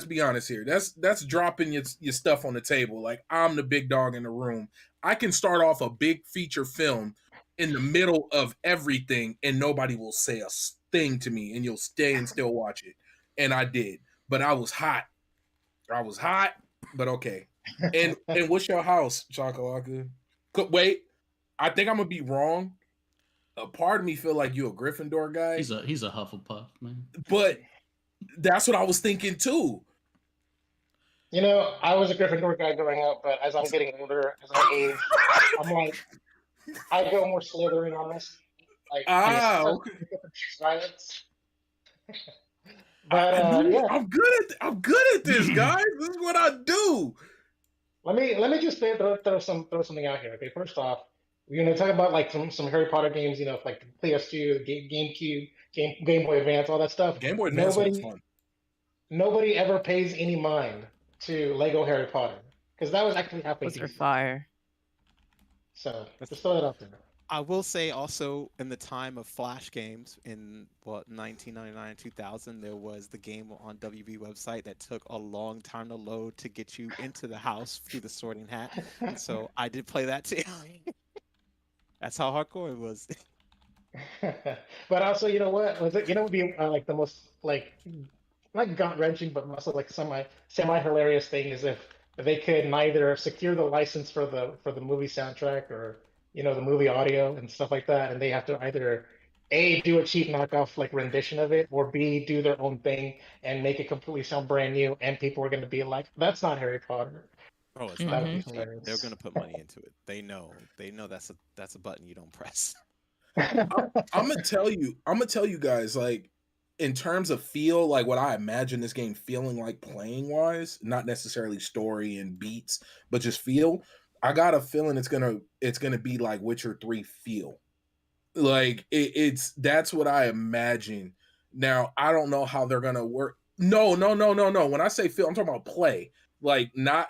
Speaker 5: be honest here. That's dropping your stuff on the table. Like, I'm the big dog in the room. I can start off a big feature film in the middle of everything and nobody will say a thing to me and you'll stay and still watch it. And I did. But I was hot, but okay. And what's your house, Chakalaka? Wait, I think I'm gonna be wrong. A part of me feel like you a Gryffindor guy.
Speaker 3: He's a Hufflepuff, man.
Speaker 5: But that's what I was thinking too.
Speaker 6: I was a Gryffindor guy growing up, but as I'm getting older, as I age, I'm like, I go more Slytherin on this. Like,
Speaker 5: okay.
Speaker 6: Silence. But
Speaker 5: I'm good at this, guys. This is what I do.
Speaker 6: Let me just throw something out here. Okay, first off, talk about like some Harry Potter games. Like the PS2, the GameCube, Game Boy Advance, all that stuff.
Speaker 5: Game Boy Advance one was
Speaker 6: Nobody
Speaker 5: fun.
Speaker 6: nobody ever pays any mind to Lego Harry Potter because that was actually halfway
Speaker 4: Those are
Speaker 6: decent.
Speaker 4: fire.
Speaker 6: So just throw that out there.
Speaker 7: I will say also in the time of Flash games in 1999 2000, there was the game on WB website that took a long time to load to get you into the house through the sorting hat. And so I did play that too. That's how hardcore it was.
Speaker 6: But also, you know what? Was it? Would be like the most like not gut wrenching, but also like semi hilarious thing is if they could neither secure the license for the movie soundtrack or the movie audio and stuff like that, and they have to either A, do a cheap knockoff like rendition of it, or B, do their own thing and make it completely sound brand new, and people are going to be like, "That's not Harry Potter."
Speaker 7: Oh, it's
Speaker 6: That
Speaker 7: not.
Speaker 6: would be
Speaker 4: Mhm.
Speaker 6: hilarious.
Speaker 7: They're gonna put money into it. They know that's a button you don't press.
Speaker 5: I'm gonna tell you guys, like, in terms of feel, like what I imagine this game feeling like playing wise, not necessarily story and beats, but just feel. I got a feeling it's gonna be like Witcher 3 feel. Like it's that's what I imagine. Now I don't know how they're gonna work. No. When I say feel, I'm talking about play. Like not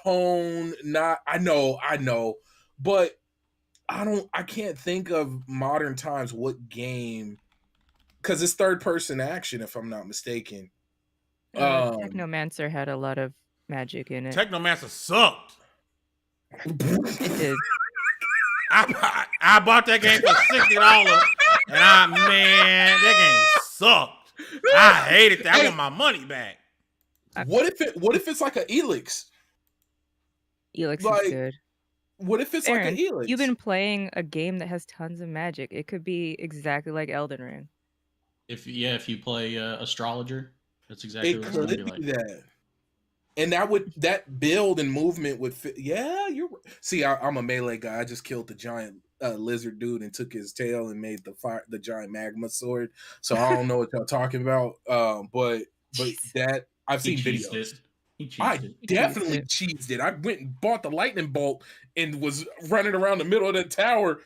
Speaker 5: tone, not I know, but I can't think of modern times what game, because it's third person action if I'm not mistaken.
Speaker 4: Technomancer had a lot of magic in it.
Speaker 2: Technomancer sucked.
Speaker 4: It did.
Speaker 2: I bought that game for $60, and man, that game sucked. I hated that. I want my money back.
Speaker 5: What if it's like an Elix?
Speaker 4: Elix
Speaker 5: Like,
Speaker 4: is good.
Speaker 5: What if it's
Speaker 4: Aaron,
Speaker 5: like an Elix?
Speaker 4: you've been playing a game that has tons of magic. It could be exactly like Elden Ring.
Speaker 3: If you play Astrologer, that's exactly
Speaker 5: It
Speaker 3: what it's gonna
Speaker 5: could
Speaker 3: be like.
Speaker 5: be that. And that build and movement would fit. Yeah, you're. See, I'm a melee guy. I just killed the giant lizard dude and took his tail and made the giant magma sword. So I don't know what y'all talking about. But that I've
Speaker 3: He
Speaker 5: seen
Speaker 3: cheesed
Speaker 5: videos.
Speaker 3: it. He cheesed
Speaker 5: I
Speaker 3: it.
Speaker 5: definitely cheesed it. I went and bought the lightning bolt and was running around the middle of the tower.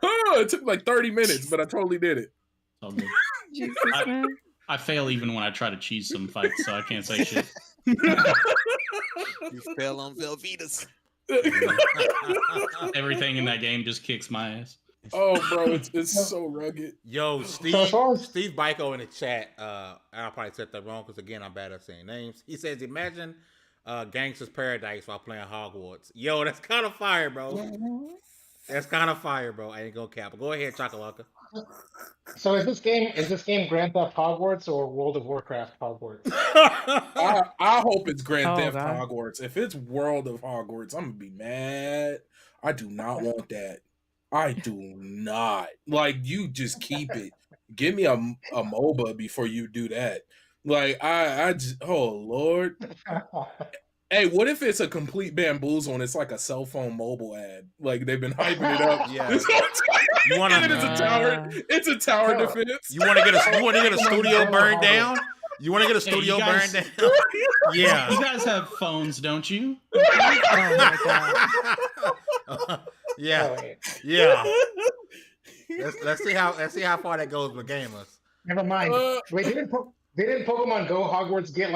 Speaker 5: It took like 30 minutes, but I totally did it.
Speaker 3: All good.
Speaker 4: Jesus, man.
Speaker 3: I fail even when I try to cheese some fights, so I can't say shit.
Speaker 7: You fell on Velveeta's.
Speaker 3: Everything in that game just kicks my ass.
Speaker 5: Oh, bro, it's so rugged.
Speaker 2: Yo, Steve Byko in the chat. I'll probably said that wrong because again I'm bad at saying names. He says, "Imagine Gangster's Paradise while playing Hogwarts." Yo, that's kind of fire, bro. That's kind of fire, bro. I ain't gonna cap. Go ahead, Chakalaka.
Speaker 6: So is this game Grand Theft Hogwarts or World of Warcraft Hogwarts?
Speaker 5: I hope it's Grand Theft
Speaker 4: God.
Speaker 5: Hogwarts. If it's World of Hogwarts, I'm gonna be mad. I do not want that. I do not. Like, you just keep it. Give me a MOBA before you do that. Like, I just, oh Lord. Hey, what if it's a complete bamboozle and it's like a cell phone mobile ad? Like, they've been hyping it up.
Speaker 2: Yeah.
Speaker 5: This whole time.
Speaker 2: You wanna-
Speaker 5: And it's a tower. It's a tower
Speaker 6: No.
Speaker 5: defense.
Speaker 2: You want to get a studio burned down? You want to get a studio
Speaker 3: guys-
Speaker 2: burned down? Yeah.
Speaker 3: You guys have phones, don't you?
Speaker 4: Oh my god.
Speaker 2: Yeah.
Speaker 6: Oh, wait.
Speaker 2: Yeah. Let's see how far that goes with gamers.
Speaker 6: Never mind. Wait, didn't Pokemon Go Hogwarts get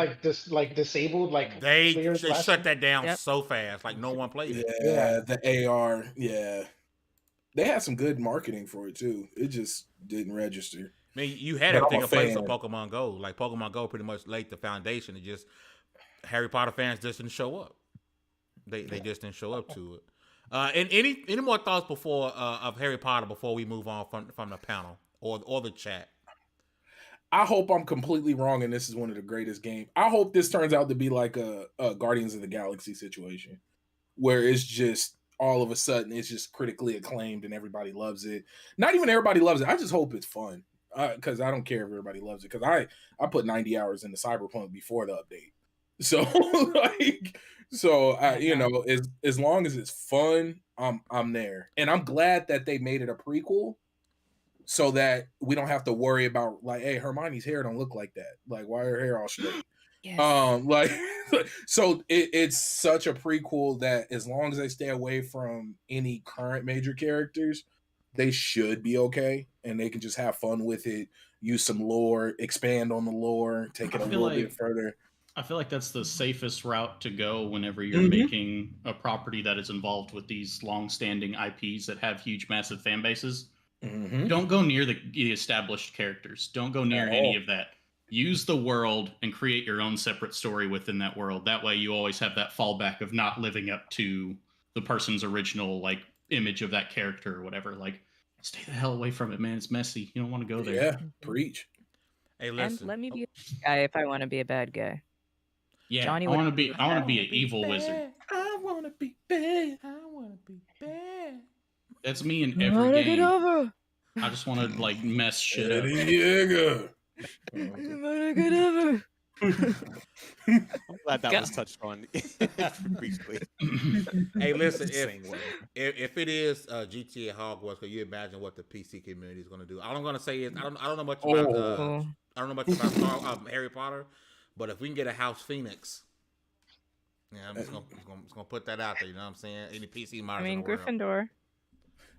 Speaker 6: disabled
Speaker 2: They
Speaker 6: 2 years last
Speaker 2: shut that down
Speaker 4: Yep.
Speaker 2: so fast, like no one played it.
Speaker 5: Yeah, the AR. Yeah. They had some good marketing for it too. It just didn't register.
Speaker 2: I mean, you had
Speaker 5: But I'm
Speaker 2: everything
Speaker 5: a
Speaker 2: in place
Speaker 5: fan.
Speaker 2: for Pokemon Go. Like Pokemon Go pretty much laid the foundation. It just Harry Potter fans just didn't show up. They just didn't show up to it. And any more thoughts before of Harry Potter before we move on from the panel or the chat?
Speaker 5: I hope I'm completely wrong and this is one of the greatest games. I hope this turns out to be like a Guardians of the Galaxy situation where it's just all of a sudden it's just critically acclaimed and everybody loves it. Not even everybody loves it. I just hope it's fun because I don't care if everybody loves it because I put 90 hours into Cyberpunk before the update. So as long as it's fun, I'm there. And I'm glad that they made it a prequel so that we don't have to worry about like, hey, Hermione's hair don't look like that. Like, why her hair all straight?
Speaker 4: Yes.
Speaker 5: Like, so it's such a prequel that as long as they stay away from any current major characters, they should be okay, and they can just have fun with it, use some lore, expand on the lore, take it a little bit further.
Speaker 3: I feel like that's the safest route to go whenever you're
Speaker 5: Mhm.
Speaker 3: making a property that is involved with these long-standing IPs that have huge, massive fan bases.
Speaker 5: Mhm.
Speaker 3: Don't go near the established characters. Don't go near
Speaker 5: At
Speaker 3: any
Speaker 5: all.
Speaker 3: of that. Use the world and create your own separate story within that world. That way, you always have that fallback of not living up to the person's original like image of that character or whatever. Like, stay the hell away from it, man. It's messy. You don't want to go there.
Speaker 5: Yeah, preach.
Speaker 2: Hey,
Speaker 4: And
Speaker 2: listen.
Speaker 4: let me be a bad guy if I want to be a bad guy.
Speaker 3: Yeah,
Speaker 4: Johnny
Speaker 3: I
Speaker 4: would
Speaker 3: want to
Speaker 4: agree
Speaker 3: be.
Speaker 4: with
Speaker 3: I want to
Speaker 4: that.
Speaker 3: be an evil wizard.
Speaker 5: I want to be bad.
Speaker 2: I want to be bad.
Speaker 3: That's me in
Speaker 4: I
Speaker 3: every
Speaker 4: wanna get
Speaker 3: game.
Speaker 4: over.
Speaker 3: I just want to like mess shit up.
Speaker 5: Diego.
Speaker 4: I wanna get over.
Speaker 7: I'm glad that
Speaker 4: Go.
Speaker 7: was touched on briefly.
Speaker 2: Hey, listen,
Speaker 7: Just saying what-
Speaker 2: if it is GTA Hogwarts, can you imagine what the PC community is going to do? All I'm going to say is I don't know much about
Speaker 4: Oh.
Speaker 2: I don't know much about Harry Potter, but if we can get a House Phoenix, yeah, I'm just gonna put that out there. You know what I'm saying? Any PC modders
Speaker 4: I mean,
Speaker 2: in the world.
Speaker 4: Gryffindor.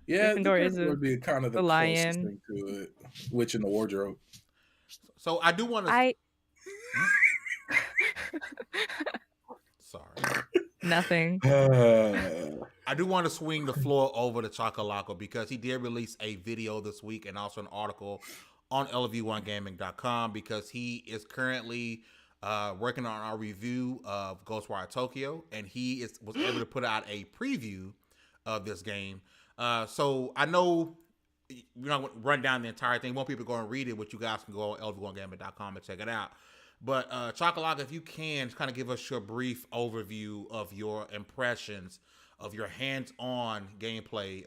Speaker 5: Yeah,
Speaker 4: Gryffindor is
Speaker 5: would be kind of the
Speaker 4: the
Speaker 5: closest
Speaker 4: lion.
Speaker 5: thing to it. Witch in the wardrobe.
Speaker 2: So I do want to.
Speaker 4: I
Speaker 2: Sorry.
Speaker 4: nothing.
Speaker 2: I do want to swing the floor over to Chakalaco because he did release a video this week and also an article on LV1gaming.com because he is currently working on our review of Ghostwire Tokyo, and he was able to put out a preview of this game. So I know we're not going to run down the entire thing. More people go and read it, but you guys can go on LV1gaming.com and check it out. But Chakalaco, if you can, kind of give us your brief overview of your impressions of your hands-on gameplay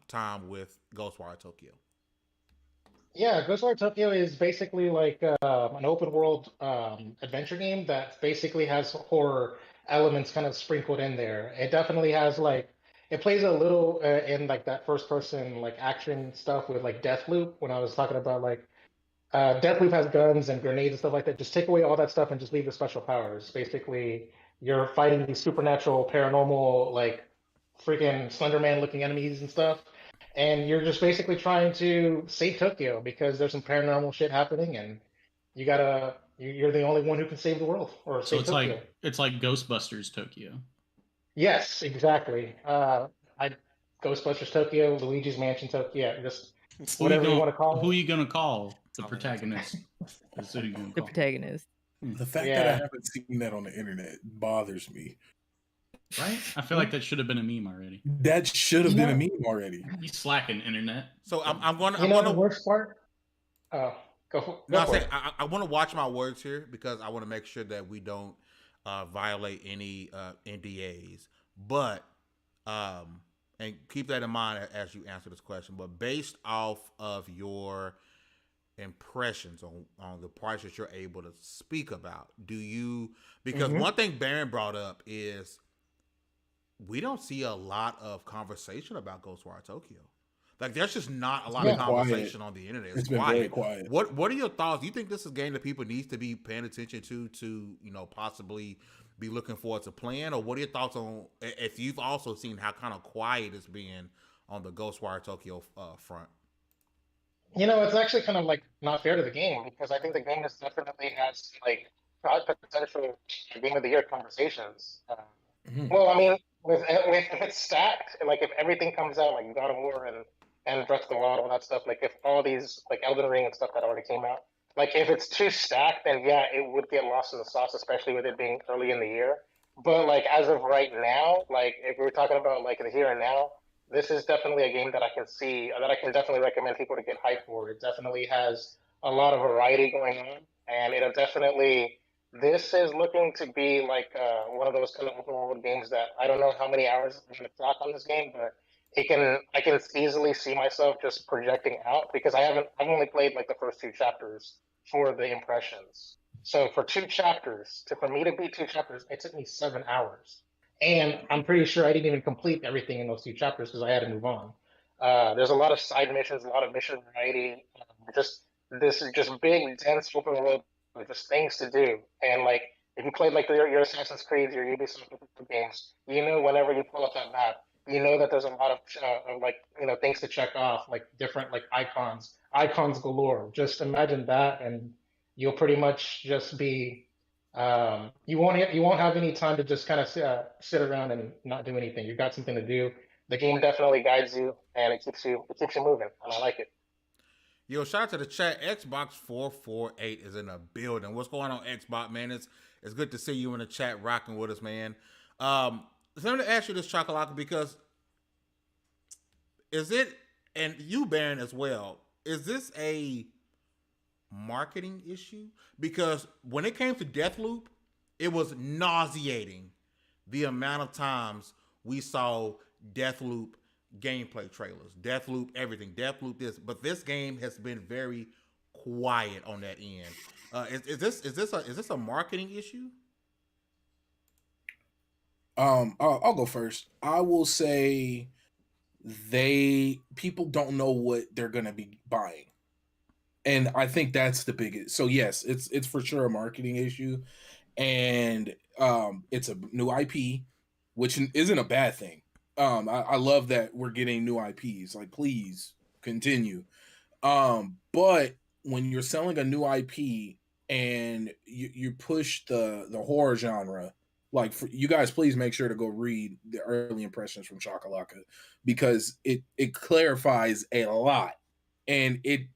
Speaker 2: time with Ghostwire Tokyo.
Speaker 6: Yeah, Ghostwire Tokyo is basically like an open world adventure game that basically has horror elements kind of sprinkled in there. It definitely has like it plays a little in like that first person like action stuff with like Deathloop when I was talking about like Deathloop has guns and grenades and stuff like that. Just take away all that stuff and just leave the special powers. Basically, you're fighting these supernatural, paranormal, like freaking Slenderman looking enemies and stuff. And you're just basically trying to save Tokyo because there's some paranormal shit happening, and you're the only one who can save the world or
Speaker 3: So
Speaker 6: save
Speaker 3: it's
Speaker 6: Tokyo.
Speaker 3: it's like Ghostbusters Tokyo.
Speaker 6: Yes, exactly. Ghostbusters Tokyo, Luigi's Mansion Tokyo, yeah, just whatever you want to call it.
Speaker 3: Who are you gonna call the protagonist? That's who you gonna
Speaker 4: The
Speaker 3: call.
Speaker 4: protagonist.
Speaker 5: The fact that
Speaker 6: Yeah.
Speaker 5: I haven't seen that on the internet bothers me.
Speaker 3: Right? I feel like that should have been a meme already.
Speaker 5: That should have been a
Speaker 6: Yeah.
Speaker 5: meme already.
Speaker 3: You slacking, internet.
Speaker 2: So I'm going
Speaker 6: You know
Speaker 2: to.
Speaker 6: the worst part? Oh, go
Speaker 2: No,
Speaker 6: for
Speaker 2: I
Speaker 6: it.
Speaker 2: say I want to watch my words here because I want to make sure that we don't violate any NDAs. But and keep that in mind as you answer this question. But based off of your impressions on the parts that you're able to speak about, do you? Because one thing Baron brought up is we don't see a lot of conversation about Ghostwire Tokyo. Like, there's just not a lot of
Speaker 5: been quiet.
Speaker 2: conversation on the internet.
Speaker 5: It's been very quiet.
Speaker 2: What are your thoughts? Do you think this is a game that people need to be paying attention to possibly be looking forward to playing? Or what are your thoughts on if you've also seen how kind of quiet it's been on the Ghostwire Tokyo front?
Speaker 6: You know, it's actually kind of like not fair to the game because I think the game definitely has like potential game of the year conversations. Well, I mean, with if it's stacked, and like if everything comes out like God of War and Breath of the Wild, all that stuff, like if all these like Elden Ring and stuff that already came out, like if it's too stacked, then yeah, it would get lost in the sauce, especially with it being early in the year. But like as of right now, like if we're talking about like the here and now, this is definitely a game that I can see that I can definitely recommend people to get hyped for. It definitely has a lot of variety going on, and it'll definitely. This is looking to be like one of those kind of open world games that I don't know how many hours I'm going to clock on this game, but I can easily see myself just projecting out because I've only played like the first 2 chapters for the impressions. So for 2 chapters, for me to beat 2 chapters, it took me 7 hours, and I'm pretty sure I didn't even complete everything in those 2 chapters because I had to move on. There's a lot of side missions, a lot of mission variety, just this is just big, dense open world with just things to do. And like If you played like your Assassin's Creed, your Ubisoft games, you know whenever you pull up that map, you know that there's a lot of like things to check off, like different like icons galore. Just imagine that, and you'll pretty much just be you won't have any time to just kind of sit around and not do anything. You've got something to do. The game definitely guides you, and it keeps you moving, and I like it.
Speaker 2: Yo, shout out to the chat. Xbox 448 is in the building. What's going on, Xbox, man? It's good to see you in the chat rocking with us, man. So I'm going to ask you this, Chocolate, because is it, and you, Baron, as well, is this a marketing issue? Because when it came to Deathloop, it was nauseating the amount of times we saw Deathloop gameplay trailers, Deathloop everything, Deathloop this, but this game has been very quiet on that end. Is this a marketing issue?
Speaker 5: I'll go first. I will say people don't know what they're gonna be buying, and I think that's the biggest. So yes, it's for sure a marketing issue, and it's a new IP, which isn't a bad thing. I love that we're getting new IPs. Like, please continue. But when you're selling a new IP and you push the horror genre, like, for you guys, please make sure to go read the early impressions from Chakalaka, because it clarifies a lot, and it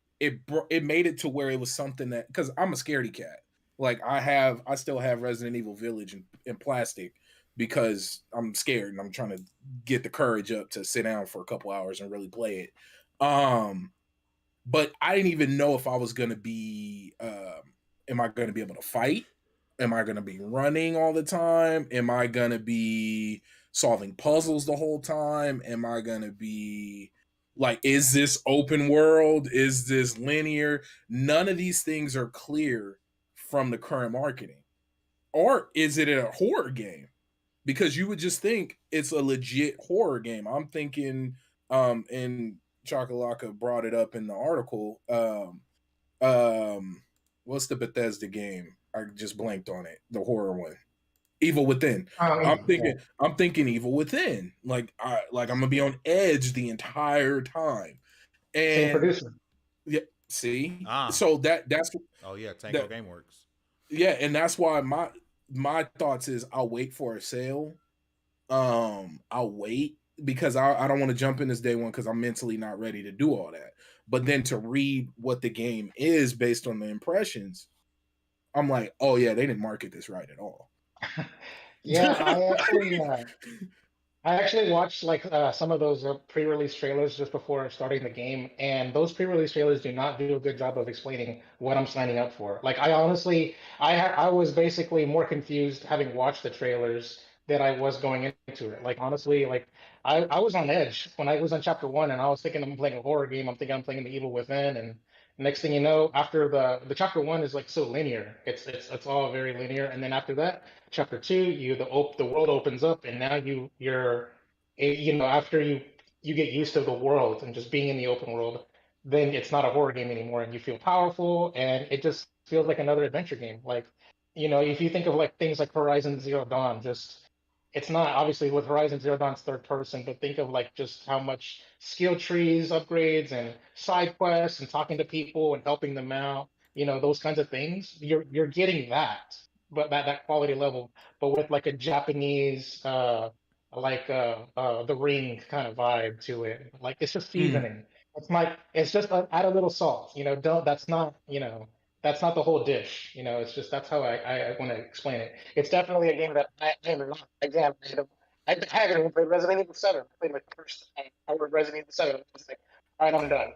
Speaker 5: made it to where it was something that, because I'm a scaredy cat. Like, I still have Resident Evil Village in plastic because I'm scared and I'm trying to get the courage up to sit down for a couple hours and really play it. But I didn't even know if I was gonna be am I gonna be able to fight? Am I gonna be running all the time? Am I gonna be solving puzzles the whole time? Am I gonna be like, is this open world? Is this linear? None of these things are clear from the current marketing. Or is it a horror game? Because you would just think it's a legit horror game. I'm thinking, and Chakalaka brought it up in the article. What's the Bethesda game? I just blanked on it. The horror one, Evil Within. I'm thinking Evil Within. Like I'm gonna be on edge the entire time. And
Speaker 6: same producer.
Speaker 5: Yeah, see. So that's
Speaker 2: oh yeah, Tango GameWorks.
Speaker 5: Yeah, and that's why my thoughts is I'll wait for a sale. I'll wait because I don't want to jump in this day one because I'm mentally not ready to do all that. But then to read what the game is based on the impressions, I'm like, oh yeah, they didn't market this right at all.
Speaker 6: Yeah, I actually watched like some of those pre-release trailers just before starting the game, and those pre-release trailers do not do a good job of explaining what I'm signing up for. Like, I honestly, I was basically more confused having watched the trailers than I was going into it. Like, honestly, like I was on edge when I was on chapter one, and I was thinking I'm playing a horror game. I'm thinking I'm playing the Evil Within, and next thing you know, after the chapter one is like so linear. It's all very linear, and then after that, chapter two, the world opens up, and now after you get used to the world and just being in the open world, then it's not a horror game anymore, and you feel powerful, and it just feels like another adventure game. Like, if you think of like things like Horizon Zero Dawn, just it's not obviously with Horizon Zero Dawn's third person, but think of like just how much skill trees, upgrades, and side quests, and talking to people and helping them out. Those kinds of things. You're getting that, but that quality level, but with like a Japanese, the Ring kind of vibe to it. Like, it's just seasoning. It's just add a little salt. Don't that's not the whole dish. It's just that's how I want to explain it. It's definitely a game that I am not. Again, I haven't even played Resident Evil 7. I played my first hour of Resident Evil 7. It's like, all right, I'm done.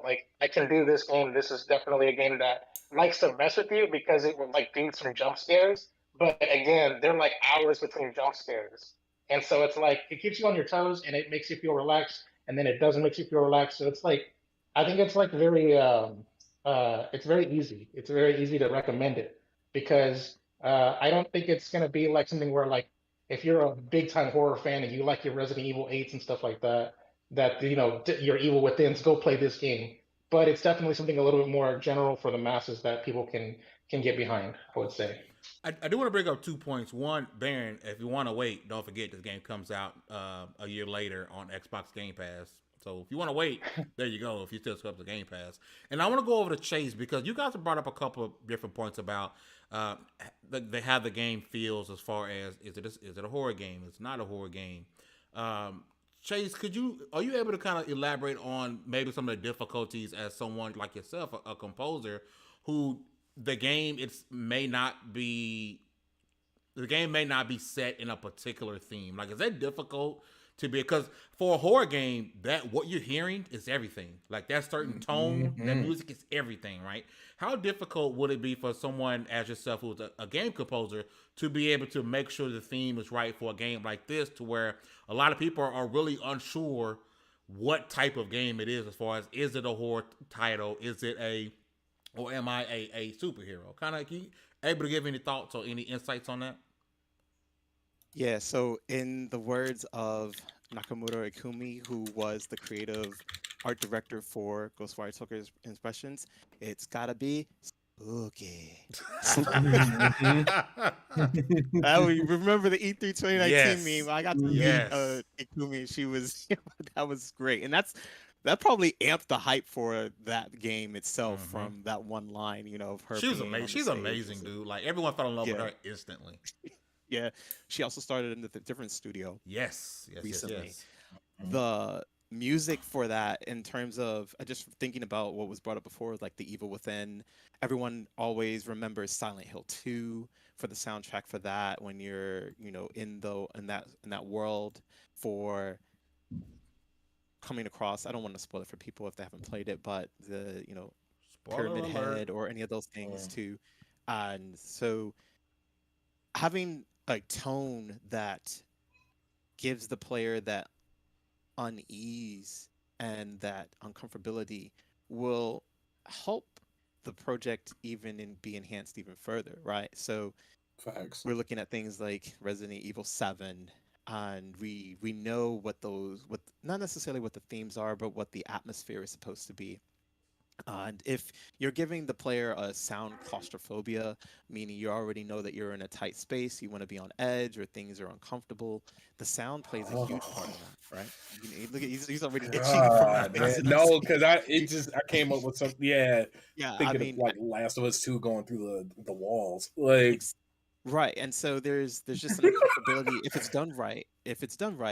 Speaker 6: Like, I can do this game. This is definitely a game that likes to mess with you because it will like do some jump scares. But again, they're like hours between jump scares. And so it's like it keeps you on your toes and it makes you feel relaxed, and then it doesn't make you feel relaxed. So it's like I think it's like it's very easy. It's very easy to recommend it because I don't think it's gonna be like something where like if you're a big time horror fan and you like your Resident Evil 8s and stuff like that, your Evil Withins, go play this game. But it's definitely something a little bit more general for the masses that people can can get behind, I would say.
Speaker 2: I do want to bring up 2 points. One, Baron, if you want to wait, don't forget this game comes out a year later on Xbox Game Pass. So if you want to wait, there you go. If you still sub to Game Pass, and I want to go over to Chase because you guys have brought up a couple of different points about how the game feels as far as is it a horror game? It's not a horror game. Chase, are you able to kind of elaborate on maybe some of the difficulties as someone like yourself, a composer, who the game may not be set in a particular theme. Like, is that difficult to be? Because for a horror game, that what you're hearing is everything. Like that certain tone, that music is everything, right? How difficult would it be for someone as yourself who's a game composer to be able to make sure the theme is right for a game like this, to where a lot of people are really unsure what type of game it is, as far as, is it a horror title? Or am I a superhero? Kind of, able to give any thoughts or any insights on that?
Speaker 7: Yeah, so in the words of Nakamura Ikumi, who was the creative art director for Ghostwire Tokyo's Impressions, it's gotta be spooky. I remember the E3 2019
Speaker 2: Yes.
Speaker 7: meme. I got to meet
Speaker 2: Yes.
Speaker 7: Ikumi. She was that was great, and that probably amped the hype for that game itself from that one line, of her.
Speaker 2: She was
Speaker 7: being on
Speaker 2: amazing.
Speaker 7: the
Speaker 2: She's
Speaker 7: stage.
Speaker 2: amazing, dude. Like, everyone fell in love with her instantly.
Speaker 7: Yeah, she also started in a different studio.
Speaker 2: Yes.
Speaker 7: Recently. The music for that, in terms of just thinking about what was brought up before, like The Evil Within, everyone always remembers Silent Hill 2 for the soundtrack for that, when you're in that world, for coming across, I don't want to spoil it for people if they haven't played it, but the Pyramid Head or any of those things too. And so having a tone that gives the player that unease and that uncomfortability will help the project be enhanced even further, right? So
Speaker 5: Facts.
Speaker 7: we're looking at things like Resident Evil 7, and we know what not necessarily what the themes are, but what the atmosphere is supposed to be. And if you're giving the player a sound claustrophobia, meaning you already know that you're in a tight space, you want to be on edge, or things are uncomfortable, the sound plays a huge part of that, right? Look at he's already itching from that.
Speaker 5: No, because I came up with some
Speaker 7: thinking
Speaker 5: of like Last of Us 2 going through the walls, like.
Speaker 7: Right, and so there's just an uncomfortability. If it's done right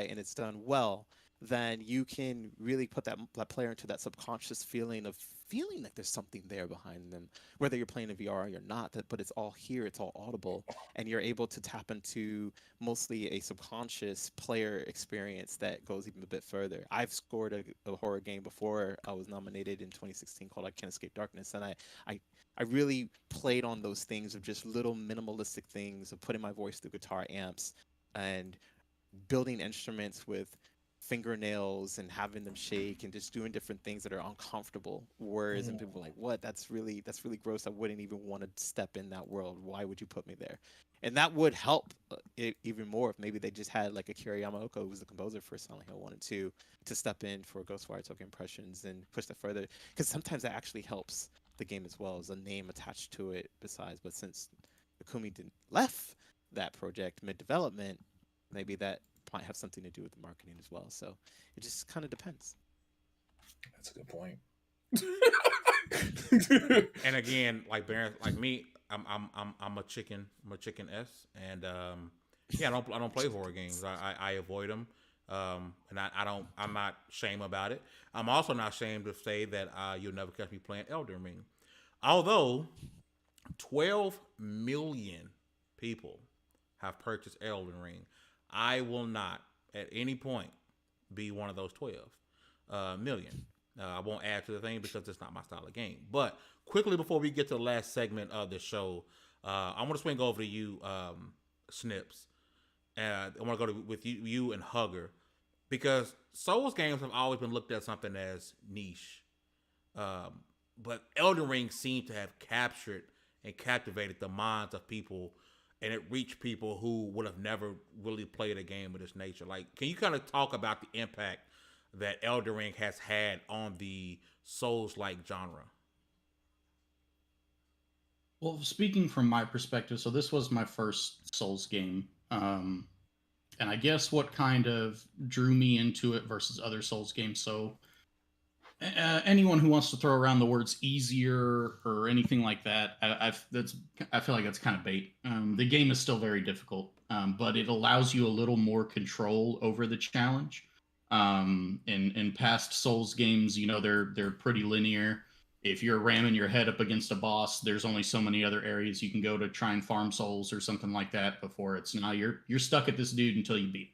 Speaker 7: and it's done well, then you can really put that player into that subconscious feeling like there's something there behind them, whether you're playing in VR or you're not. But it's all here, it's all audible, and you're able to tap into mostly a subconscious player experience that goes even a bit further. I've scored a horror game before. I was nominated in 2016 called I Can't Escape Darkness, and I really played on those things of just little minimalistic things of putting my voice through guitar amps and building instruments with fingernails and having them shake and just doing different things that are uncomfortable words, and people are like, what? That's really gross. I wouldn't even want to step in that world. Why would you put me there? And that would help even more if maybe they just had like Akira Yamaoka, who was the composer for Silent Hill 1 and 2, to step in for Ghostwire Tokyo Impressions and push that further, because sometimes that actually helps the game as well, as a name attached to it besides. But since Ikumi left that project mid-development, maybe that might have something to do with the marketing as well. So it just kind of depends.
Speaker 5: That's a good point.
Speaker 2: And again, like Baron, like me, I'm a chicken S, and I don't play horror games. I avoid them, and I'm not ashamed about it. I'm also not ashamed to say that you'll never catch me playing Elden Ring, although 12 million people have purchased Elden Ring. I will not at any point be one of those 12 million. I won't add to the thing because it's not my style of game. But quickly, before we get to the last segment of the show, I want to swing over to you, Snips. I want to go with you and Hugger, because Souls games have always been looked at something as niche. But Elden Ring seemed to have captured and captivated the minds of people, and it reached people who would have never really played a game of this nature. Like, can you kind of talk about the impact that Elden Ring has had on the Souls-like genre?
Speaker 3: Well, speaking from my perspective, so this was my first Souls game. And I guess what kind of drew me into it versus other Souls games. So anyone who wants to throw around the words easier or anything like that, I feel like that's kind of bait. The game is still very difficult, but it allows you a little more control over the challenge. In past Souls games, they're pretty linear. If you're ramming your head up against a boss, there's only so many other areas you can go to try and farm souls or something like that before it's now you're stuck at this dude until you beat.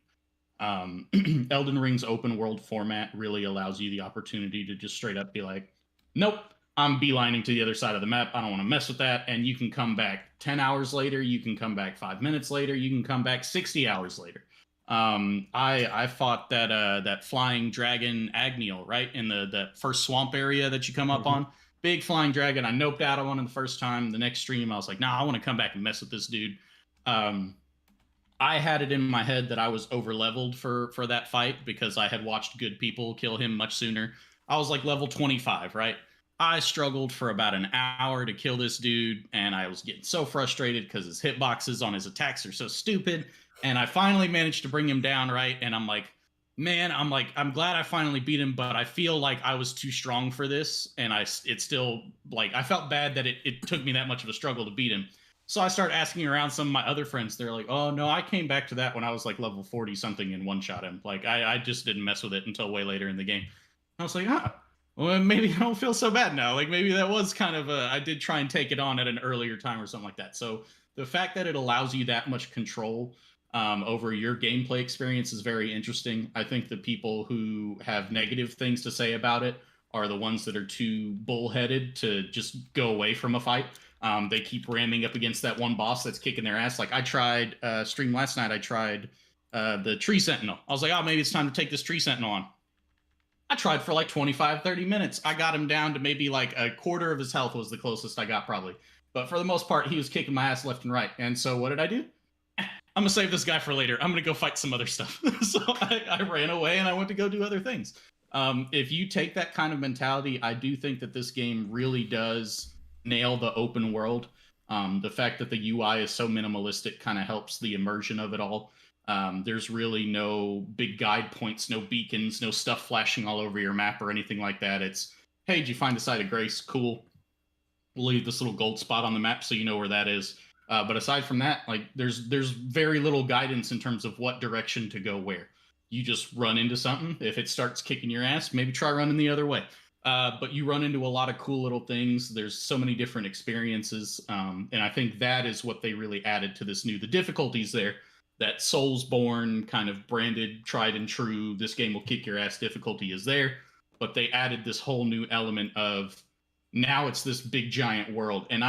Speaker 3: Elden Ring's open world format really allows you the opportunity to just straight up be like, nope, I'm beelining to the other side of the map. I don't want to mess with that. And you can come back 10 hours later. You can come back 5 minutes later. You can come back 60 hours later. I fought that flying dragon Agniel, right? In the first swamp area that you come up on. Big flying dragon. I noped out on one the first time. The next stream, I was like, nah, I want to come back and mess with this dude. I had it in my head that I was over leveled for that fight because I had watched good people kill him much sooner. I was like level 25, right? I struggled for about an hour to kill this dude, and I was getting so frustrated because his hitboxes on his attacks are so stupid. And I finally managed to bring him down, right? And I'm like, man, I'm glad I finally beat him, but I feel like I was too strong for this, and it's still like I felt bad that it took me that much of a struggle to beat him. So I started asking around some of my other friends. They're like, oh, no, I came back to that when I was like level 40 something and one shot him. Like, I just didn't mess with it until way later in the game. I was like, well, maybe I don't feel so bad now. Like, maybe that was kind of I did try and take it on at an earlier time or something like that. So the fact that it allows you that much control over your gameplay experience is very interesting. I think the people who have negative things to say about it are the ones that are too bullheaded to just go away from a fight. They keep ramming up against that one boss that's kicking their ass. Like I tried stream last night. I tried the tree sentinel. I was like, oh, maybe it's time to take this tree sentinel on. I tried for like 25, 30 minutes. I got him down to maybe like a quarter of his health was the closest I got probably. But for the most part, he was kicking my ass left and right. And so what did I do? I'm going to save this guy for later. I'm going to go fight some other stuff. So I ran away and I went to go do other things. If you take that kind of mentality, I do think that this game really does nail the open world. The fact that the UI is so minimalistic kind of helps the immersion of it all. There's really no big guide points, no beacons, no stuff flashing all over your map or anything like that. It's, hey, did you find the site of grace? Cool. We'll leave this little gold spot on the map so you know where that is. But aside from that, like there's very little guidance in terms of what direction to go where. You just run into something. If it starts kicking your ass, maybe try running the other way. But you run into a lot of cool little things. There's so many different experiences. And I think that is what they really added to this new. The difficulties there, that Soulsborne kind of branded, tried and true, this game will kick your ass difficulty is there. But they added this whole new element of now it's this big giant world. And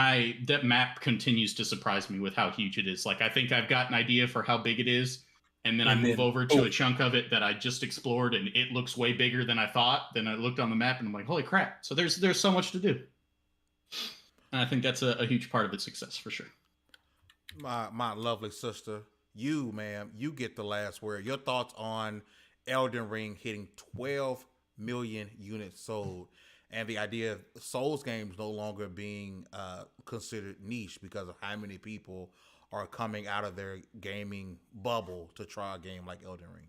Speaker 3: that map continues to surprise me with how huge it is. Like I think I've got an idea for how big it is. And then I move over to a chunk of it that I just explored, and it looks way bigger than I thought. Then I looked on the map, and I'm like, holy crap. So there's so much to do. And I think that's a huge part of its success, for sure.
Speaker 2: My lovely sister, you, ma'am, you get the last word. Your thoughts on Elden Ring hitting 12 million units sold, and the idea of Souls games no longer being considered niche because of how many people are coming out of their gaming bubble to try a game like Elden Ring.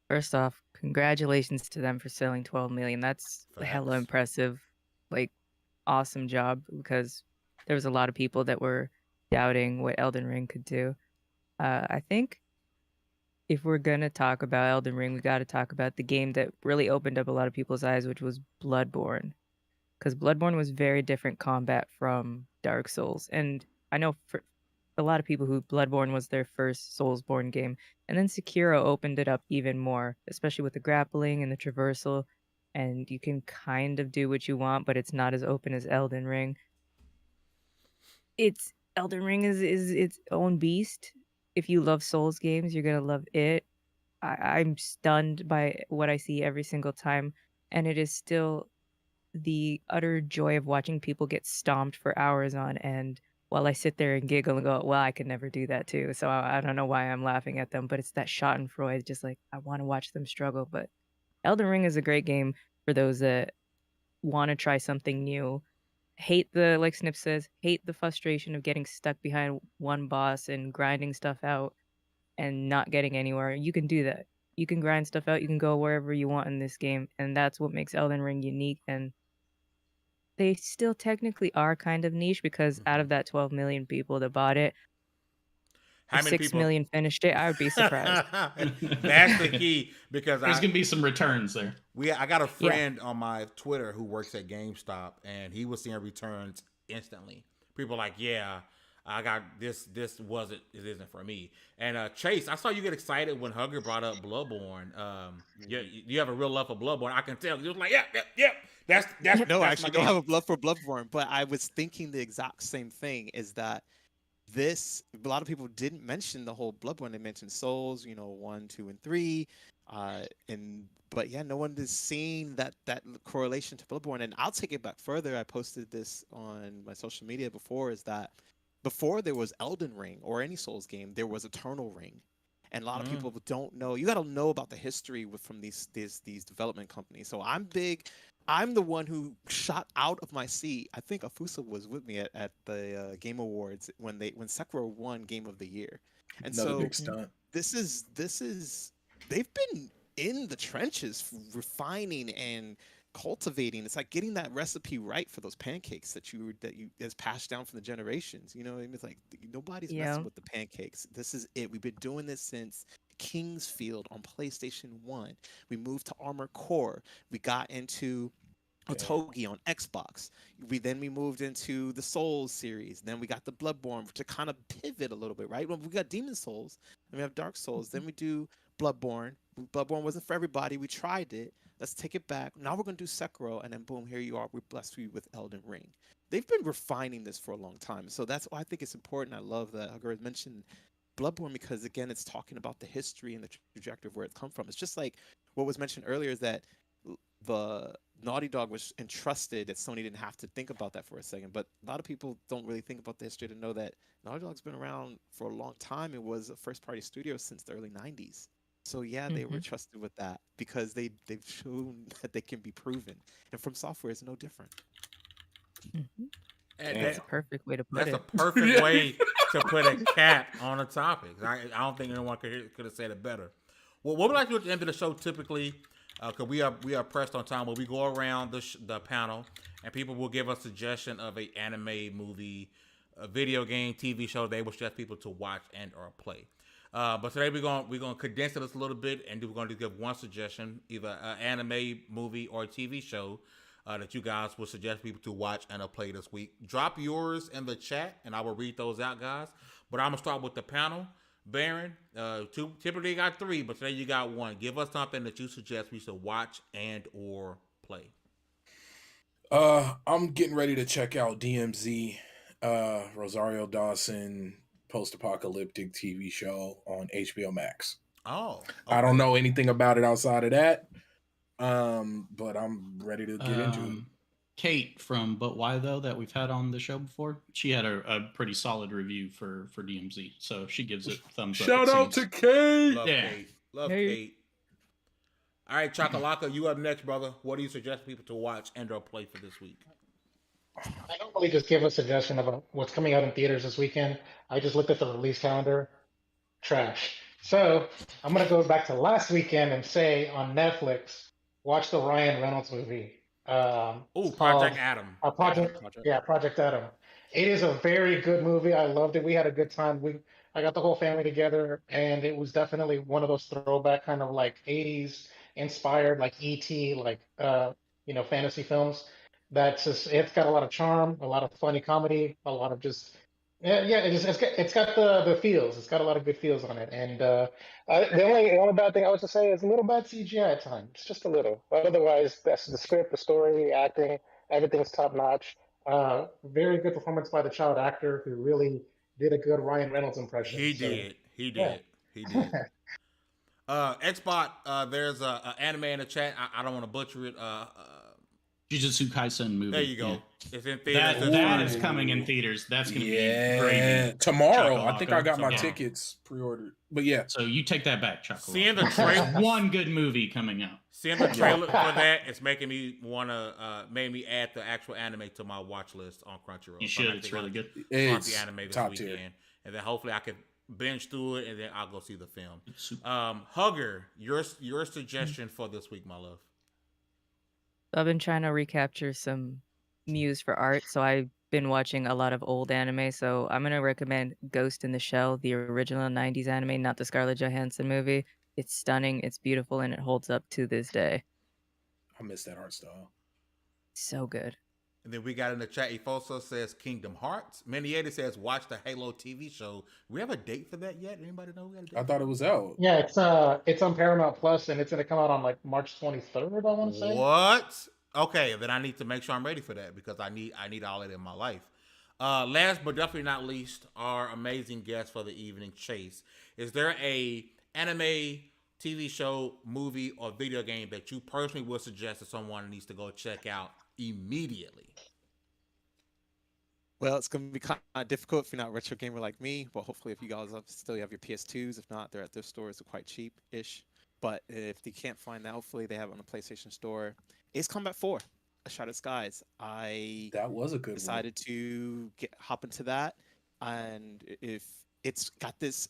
Speaker 4: First off, congratulations to them for selling 12 million. That's hella impressive. Like, awesome job, because there was a lot of people that were doubting what Elden Ring could do. I think if we're going to talk about Elden Ring, we got to talk about the game that really opened up a lot of people's eyes, which was Bloodborne. Because Bloodborne was very different combat from Dark Souls. And I know for a lot of people who Bloodborne was their first Soulsborne game. And then Sekiro opened it up even more, especially with the grappling and the traversal. And you can kind of do what you want, but it's not as open as Elden Ring. Elden Ring is its own beast. If you love Souls games, you're going to love it. I'm stunned by what I see every single time. And it is still the utter joy of watching people get stomped for hours on end while I sit there and giggle and go, well, I could never do that too. So I don't know why I'm laughing at them, but it's that schadenfreude, just like I want to watch them struggle. But Elden Ring is a great game for those that want to try something new hate the, like Snip says, hate the frustration of getting stuck behind one boss and grinding stuff out and not getting anywhere. You can do that. You can grind stuff out. You can go wherever you want in this game, and that's what makes Elden Ring unique. And they still technically are kind of niche because out of that 12 million people that bought it,
Speaker 2: How
Speaker 4: if
Speaker 2: many
Speaker 4: 6
Speaker 2: people?
Speaker 4: million finished it, I would be surprised.
Speaker 2: That's the key because
Speaker 3: There's gonna be some returns there.
Speaker 2: I got a friend on my Twitter who works at GameStop, and he was seeing returns instantly. People like, yeah, I got this. This isn't for me. And Chase, I saw you get excited when Hugger brought up Bloodborne. You have a real love for Bloodborne. I can tell. You was like, yeah. That's
Speaker 7: No,
Speaker 2: that's
Speaker 7: actually,
Speaker 2: my
Speaker 7: don't
Speaker 2: game.
Speaker 7: have a love for Bloodborne, but I was thinking the exact same thing. Is that a lot of people didn't mention the whole Bloodborne. They mentioned Souls, 1, 2, and 3, but yeah, no one is seeing that correlation to Bloodborne. And I'll take it back further. I posted this on my social media before. Is that before there was Elden Ring or any Souls game, there was Eternal Ring, and a lot of people don't know. You got to know about the history from these development companies. So I'm the one who shot out of my seat. I think Afusa was with me at the Game Awards when Sekiro won Game of the Year. And
Speaker 5: Another big stunt.
Speaker 7: This is they've been in the trenches refining and cultivating. It's like getting that recipe right for those pancakes that you has passed down from the generations. You know what I mean? It's like nobody's messing with the pancakes. This is it. We've been doing this since Kingsfield on PlayStation 1. We moved to Armored Core. We got into Otogi on Xbox. We moved into the Souls series. Then we got the Bloodborne to kind of pivot a little bit, right? Well, we got Demon Souls, then we have Dark Souls, then we do Bloodborne. Bloodborne wasn't for everybody. We tried it. Let's take it back. Now we're gonna do Sekiro, and then boom, here you are. We're blessed you with Elden Ring. They've been refining this for a long time, so that's why I think it's important. I love that Hugger has mentioned Bloodborne because again, it's talking about the history and the trajectory of where it's come from. It's just like what was mentioned earlier is that the Naughty Dog was entrusted that Sony didn't have to think about that for a second. But a lot of people don't really think about the history to know that Naughty Dog's been around for a long time. It was a first-party studio since the early 90s. So yeah, they were trusted with that because they've shown that they can be proven. And From Software is no different.
Speaker 2: And
Speaker 4: That's a perfect way to put it.
Speaker 2: That's a perfect way to put a cap on a topic. I don't think anyone could have said it better. Well, what we like to do at the end of the show typically, because we are pressed on time, but we go around the panel and people will give us suggestion of a anime, movie, a video game, TV show they will suggest people to watch and or play. But today we're gonna condense it a little bit, and we're going to give one suggestion, either an anime, movie, or a TV show that you guys would suggest people to watch and play this week. Drop yours in the chat, and I will read those out, guys. But I'm gonna start with the panel. Baron, typically you got 3, but today you got 1. Give us something that you suggest we should watch and or play.
Speaker 5: I'm getting ready to check out DMZ, Rosario Dawson post-apocalyptic TV show on HBO Max.
Speaker 2: Oh, okay.
Speaker 5: I don't know anything about it outside of that, but I'm ready to get into it.
Speaker 3: Kate from But Why Though that we've had on the show before, she had a pretty solid review for DMZ, so she gives it thumbs up.
Speaker 5: Shout out to Kate.
Speaker 2: Love Kate. All right, Chakalaka, you up next, brother. What do you suggest people to watch and or play for this week?
Speaker 6: I don't really just give a suggestion about what's coming out in theaters this weekend. I just looked at the release calendar. Trash. So I'm going to go back to last weekend and say on Netflix, watch the Ryan Reynolds movie.
Speaker 2: Project Adam.
Speaker 6: Project Adam. It is a very good movie. I loved it. We had a good time. I got the whole family together, and it was definitely one of those throwback kind of like 80s inspired, like E.T., like fantasy films. It's got a lot of charm, a lot of funny comedy, a lot of just it's got the feels. It's got a lot of good feels on it. And the only bad thing I was to say is a little bad CGI at times, just a little. But otherwise, that's the script, the story, the acting, everything's top notch. Very good performance by the child actor who really did a good Ryan Reynolds impression.
Speaker 2: He did. Xbot, there's a anime in the chat. I don't want to butcher it.
Speaker 3: Jujutsu Kaisen movie.
Speaker 2: There you go.
Speaker 3: Yeah.
Speaker 2: It's in theaters.
Speaker 3: That is coming in theaters. That's going to be
Speaker 5: Yeah,
Speaker 3: gravy.
Speaker 5: tomorrow. I think I
Speaker 3: Chakalaka,
Speaker 5: got my
Speaker 3: tomorrow.
Speaker 5: tickets pre-ordered. But yeah,
Speaker 3: So you take that back, Chuck.
Speaker 2: Seeing the trailer,
Speaker 3: One good movie coming out.
Speaker 2: seeing the trailer for that, it's making me wanna made me add the actual anime to my watch list on Crunchyroll.
Speaker 3: You
Speaker 2: So I
Speaker 3: should.
Speaker 2: have
Speaker 3: It's
Speaker 2: to go
Speaker 3: really good.
Speaker 2: Start
Speaker 5: it's
Speaker 2: the anime this
Speaker 5: top
Speaker 2: weekend,
Speaker 5: tier.
Speaker 2: and then hopefully I can binge through it, and then I'll go see the film.
Speaker 3: It's super.
Speaker 2: Hugger, your suggestion for this week, my love.
Speaker 4: I've been trying to recapture some muse for art, so I've been watching a lot of old anime. So I'm gonna recommend Ghost in the Shell, the original '90s anime, not the Scarlett Johansson movie. It's stunning, it's beautiful, and it holds up to this day.
Speaker 5: I miss that art style.
Speaker 4: So good.
Speaker 2: And then we got in the chat, Efoso says Kingdom Hearts. Manieta says watch the Halo TV show. We have a date for that yet? Anybody know we got a date?
Speaker 5: I thought it was out.
Speaker 6: Yeah, it's on Paramount Plus, and it's gonna come out on like March 23rd. I want to say.
Speaker 2: What? Okay, then I need to make sure I'm ready for that because I need all that in my life. Last but definitely not least, our amazing guest for the evening, Chase. Is there a anime, TV show, movie, or video game that you personally would suggest that someone needs to go check out immediately?
Speaker 7: Well, it's going to be kind of difficult if you're not a retro gamer like me, but hopefully if you guys still have your PS2s, if not, they're at their stores, they're quite cheap-ish. But if you can't find that, hopefully they have it on the PlayStation Store. Ace Combat 4, A Shattered Skies.
Speaker 5: That was a good
Speaker 7: decided to hop into that, and if it's got this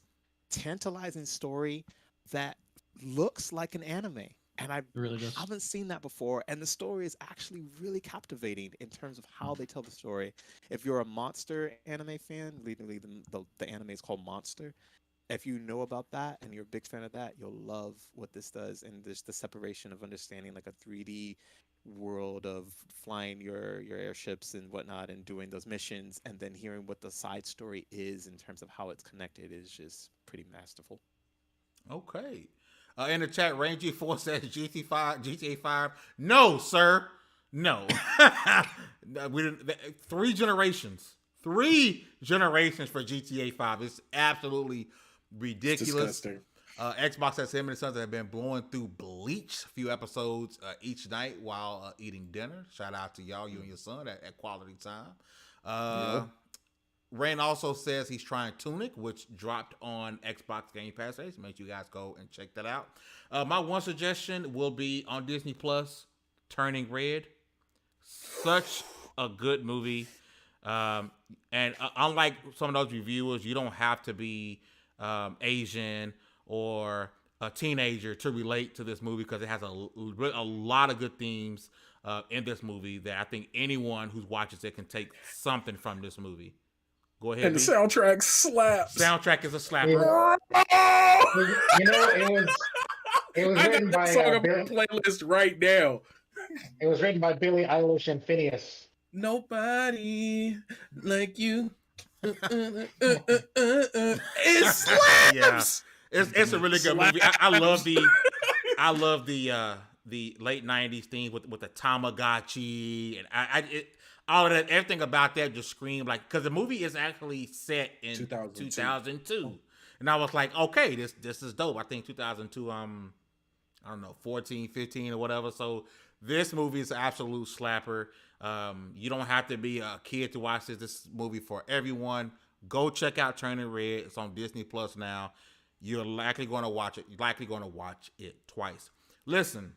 Speaker 7: tantalizing story that looks like an anime, and I
Speaker 3: really does.
Speaker 7: haven't seen that before, and the story is actually really captivating in terms of how they tell the story. If you're a monster anime fan, literally the anime is called Monster. If you know about that and you're a big fan of that, you'll love what this does, and there's the separation of understanding like a 3D world of flying your airships and whatnot and doing those missions, and then hearing what the side story is in terms of how it's connected is just pretty masterful.
Speaker 2: Okay. In the chat, Rangy 4 says GTA 5. No, sir. No. We didn't, 3 generations. 3 generations for GTA 5. It's absolutely ridiculous. Xbox has him and his sons that have been blowing through Bleach a few episodes each night while eating dinner. Shout out to y'all, you and your son at quality time. Rain also says he's trying Tunic, which dropped on Xbox Game Pass. So make sure you guys go and check that out. My one suggestion will be on Disney Plus, Turning Red. Such a good movie. And unlike some of those reviewers, you don't have to be Asian or a teenager to relate to this movie because it has a lot of good themes in this movie that I think anyone who watches it can take something from this movie. Go ahead.
Speaker 5: And the soundtrack slaps.
Speaker 2: Soundtrack is a slapper.
Speaker 6: You know, it was written by
Speaker 5: song on my playlist right now.
Speaker 6: It was written by Billie Eilish and Phineas.
Speaker 5: Nobody like you. It slaps.
Speaker 2: Yeah, it's a really good movie. I love the late '90s theme with the Tamagotchi and all of that. Everything about that just screamed like, because the movie is actually set in 2002. And I was like, okay, this is dope. I think 2002, I don't know, 14, 15 or whatever. So this movie is an absolute slapper. You don't have to be a kid to watch this movie for everyone. Go check out Turning Red. It's on Disney Plus now. You're likely going to watch it. You're likely going to watch it twice. Listen,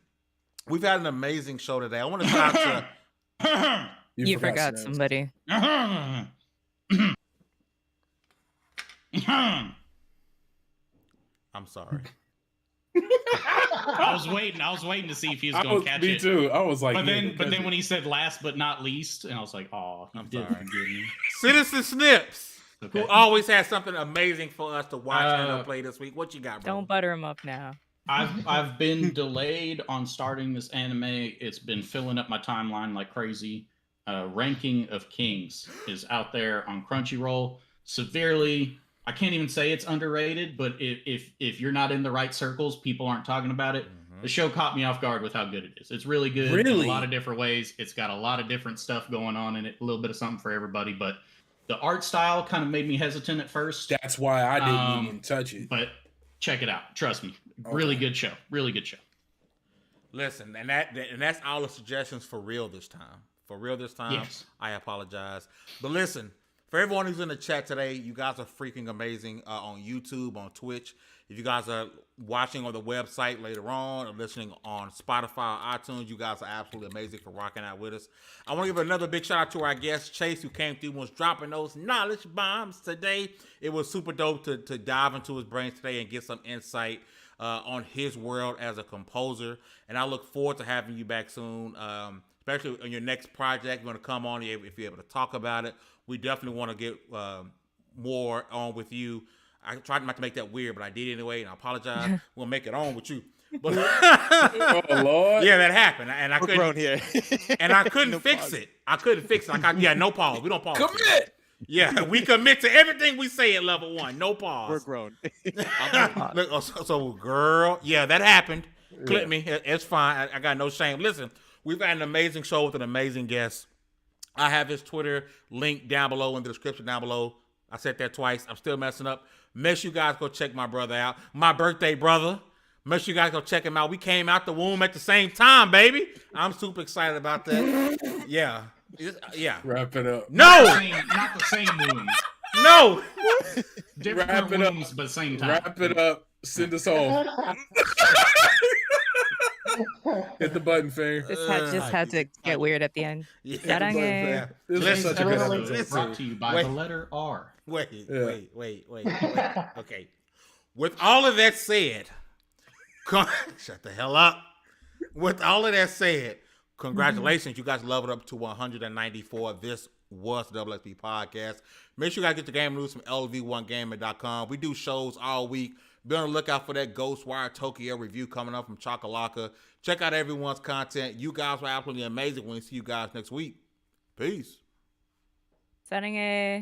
Speaker 2: we've had an amazing show today. I want to talk to...
Speaker 4: You forgot somebody.
Speaker 2: I'm sorry.
Speaker 3: I was waiting to see if he was going to catch it.
Speaker 5: Me too. I was like,
Speaker 3: but then when he said last but not least, and I was like, oh,
Speaker 2: I'm
Speaker 3: did
Speaker 2: sorry.
Speaker 3: forgive me.
Speaker 2: Citizen Snips,
Speaker 3: Okay.
Speaker 2: who always has something amazing for us to watch and play this week. What you got, bro?
Speaker 4: Don't butter him up now.
Speaker 3: I've been delayed on starting this anime. It's been filling up my timeline like crazy. Ranking of Kings is out there on Crunchyroll. Severely, I can't even say it's underrated, but if you're not in the right circles, people aren't talking about it. The show caught me off guard with how good it is. It's really good in a lot of different ways. It's got a lot of different stuff going on in it, a little bit of something for everybody, but the art style kind of made me hesitant at first.
Speaker 5: That's why I didn't even touch it.
Speaker 3: But check it out. Trust me. Really good show. Really good show.
Speaker 2: Listen, and that's all the suggestions for real this time. For real this time.
Speaker 3: Yes.
Speaker 2: I apologize. But listen, for everyone who's in the chat today, you guys are freaking amazing on YouTube, on Twitch. If you guys are watching on the website later on or listening on Spotify or iTunes, you guys are absolutely amazing for rocking out with us. I want to give another big shout out to our guest, Chase, who came through and was dropping those knowledge bombs today. It was super dope to dive into his brains today and get some insight on his world as a composer. And I look forward to having you back soon, especially on your next project. You're going to come on if you're able to talk about it. We definitely want to get more on with you. I tried not to make that weird, but I did anyway, and I apologize. We'll make it on with you. But
Speaker 5: Oh Lord.
Speaker 2: yeah, that happened, and I
Speaker 7: We're
Speaker 2: couldn't.
Speaker 7: grown here.
Speaker 2: And I couldn't
Speaker 7: No
Speaker 2: fix
Speaker 7: pause.
Speaker 2: it. I couldn't fix it. No pause. We don't pause.
Speaker 5: Commit.
Speaker 2: Yeah, we commit to everything we say at level 1. No pause.
Speaker 7: We're grown.
Speaker 2: Look, so girl, yeah, that happened. Clip me. It's fine. I got no shame. Listen, we've had an amazing show with an amazing guest. I have his Twitter link down below in the description down below. I said that twice. I'm still messing up. Make sure you guys go check my brother out. My birthday brother. Make sure you guys go check him out. We came out the womb at the same time, baby. I'm super excited about that. Yeah. Yeah.
Speaker 5: Wrap it up.
Speaker 2: No!
Speaker 3: Not the same wounds.
Speaker 2: No!
Speaker 3: Different
Speaker 5: Wrap it up.
Speaker 3: wounds, but same time.
Speaker 5: Wrap it up. Send us home. Hit the button, Finger.
Speaker 4: Just had to get weird at the end.
Speaker 2: Yeah.
Speaker 4: Saranghe.
Speaker 2: Yeah.
Speaker 5: This is
Speaker 2: Listen,
Speaker 5: such a good
Speaker 6: everyone-
Speaker 5: episode.
Speaker 2: listen.
Speaker 3: Brought to you by
Speaker 2: Wait.
Speaker 3: the letter R.
Speaker 2: Wait.
Speaker 5: Yeah.
Speaker 2: Okay. With all of that said, shut the hell up. With all of that said, congratulations. You guys leveled up to 194. This was the Double XP Podcast. Make sure you guys get the game news from LV1Gaming.com. We do shows all week. Be on the lookout for that Ghostwire Tokyo review coming up from Chakalaka. Check out everyone's content. You guys were absolutely amazing. We'll see you guys next week. Peace.
Speaker 4: Saranghe.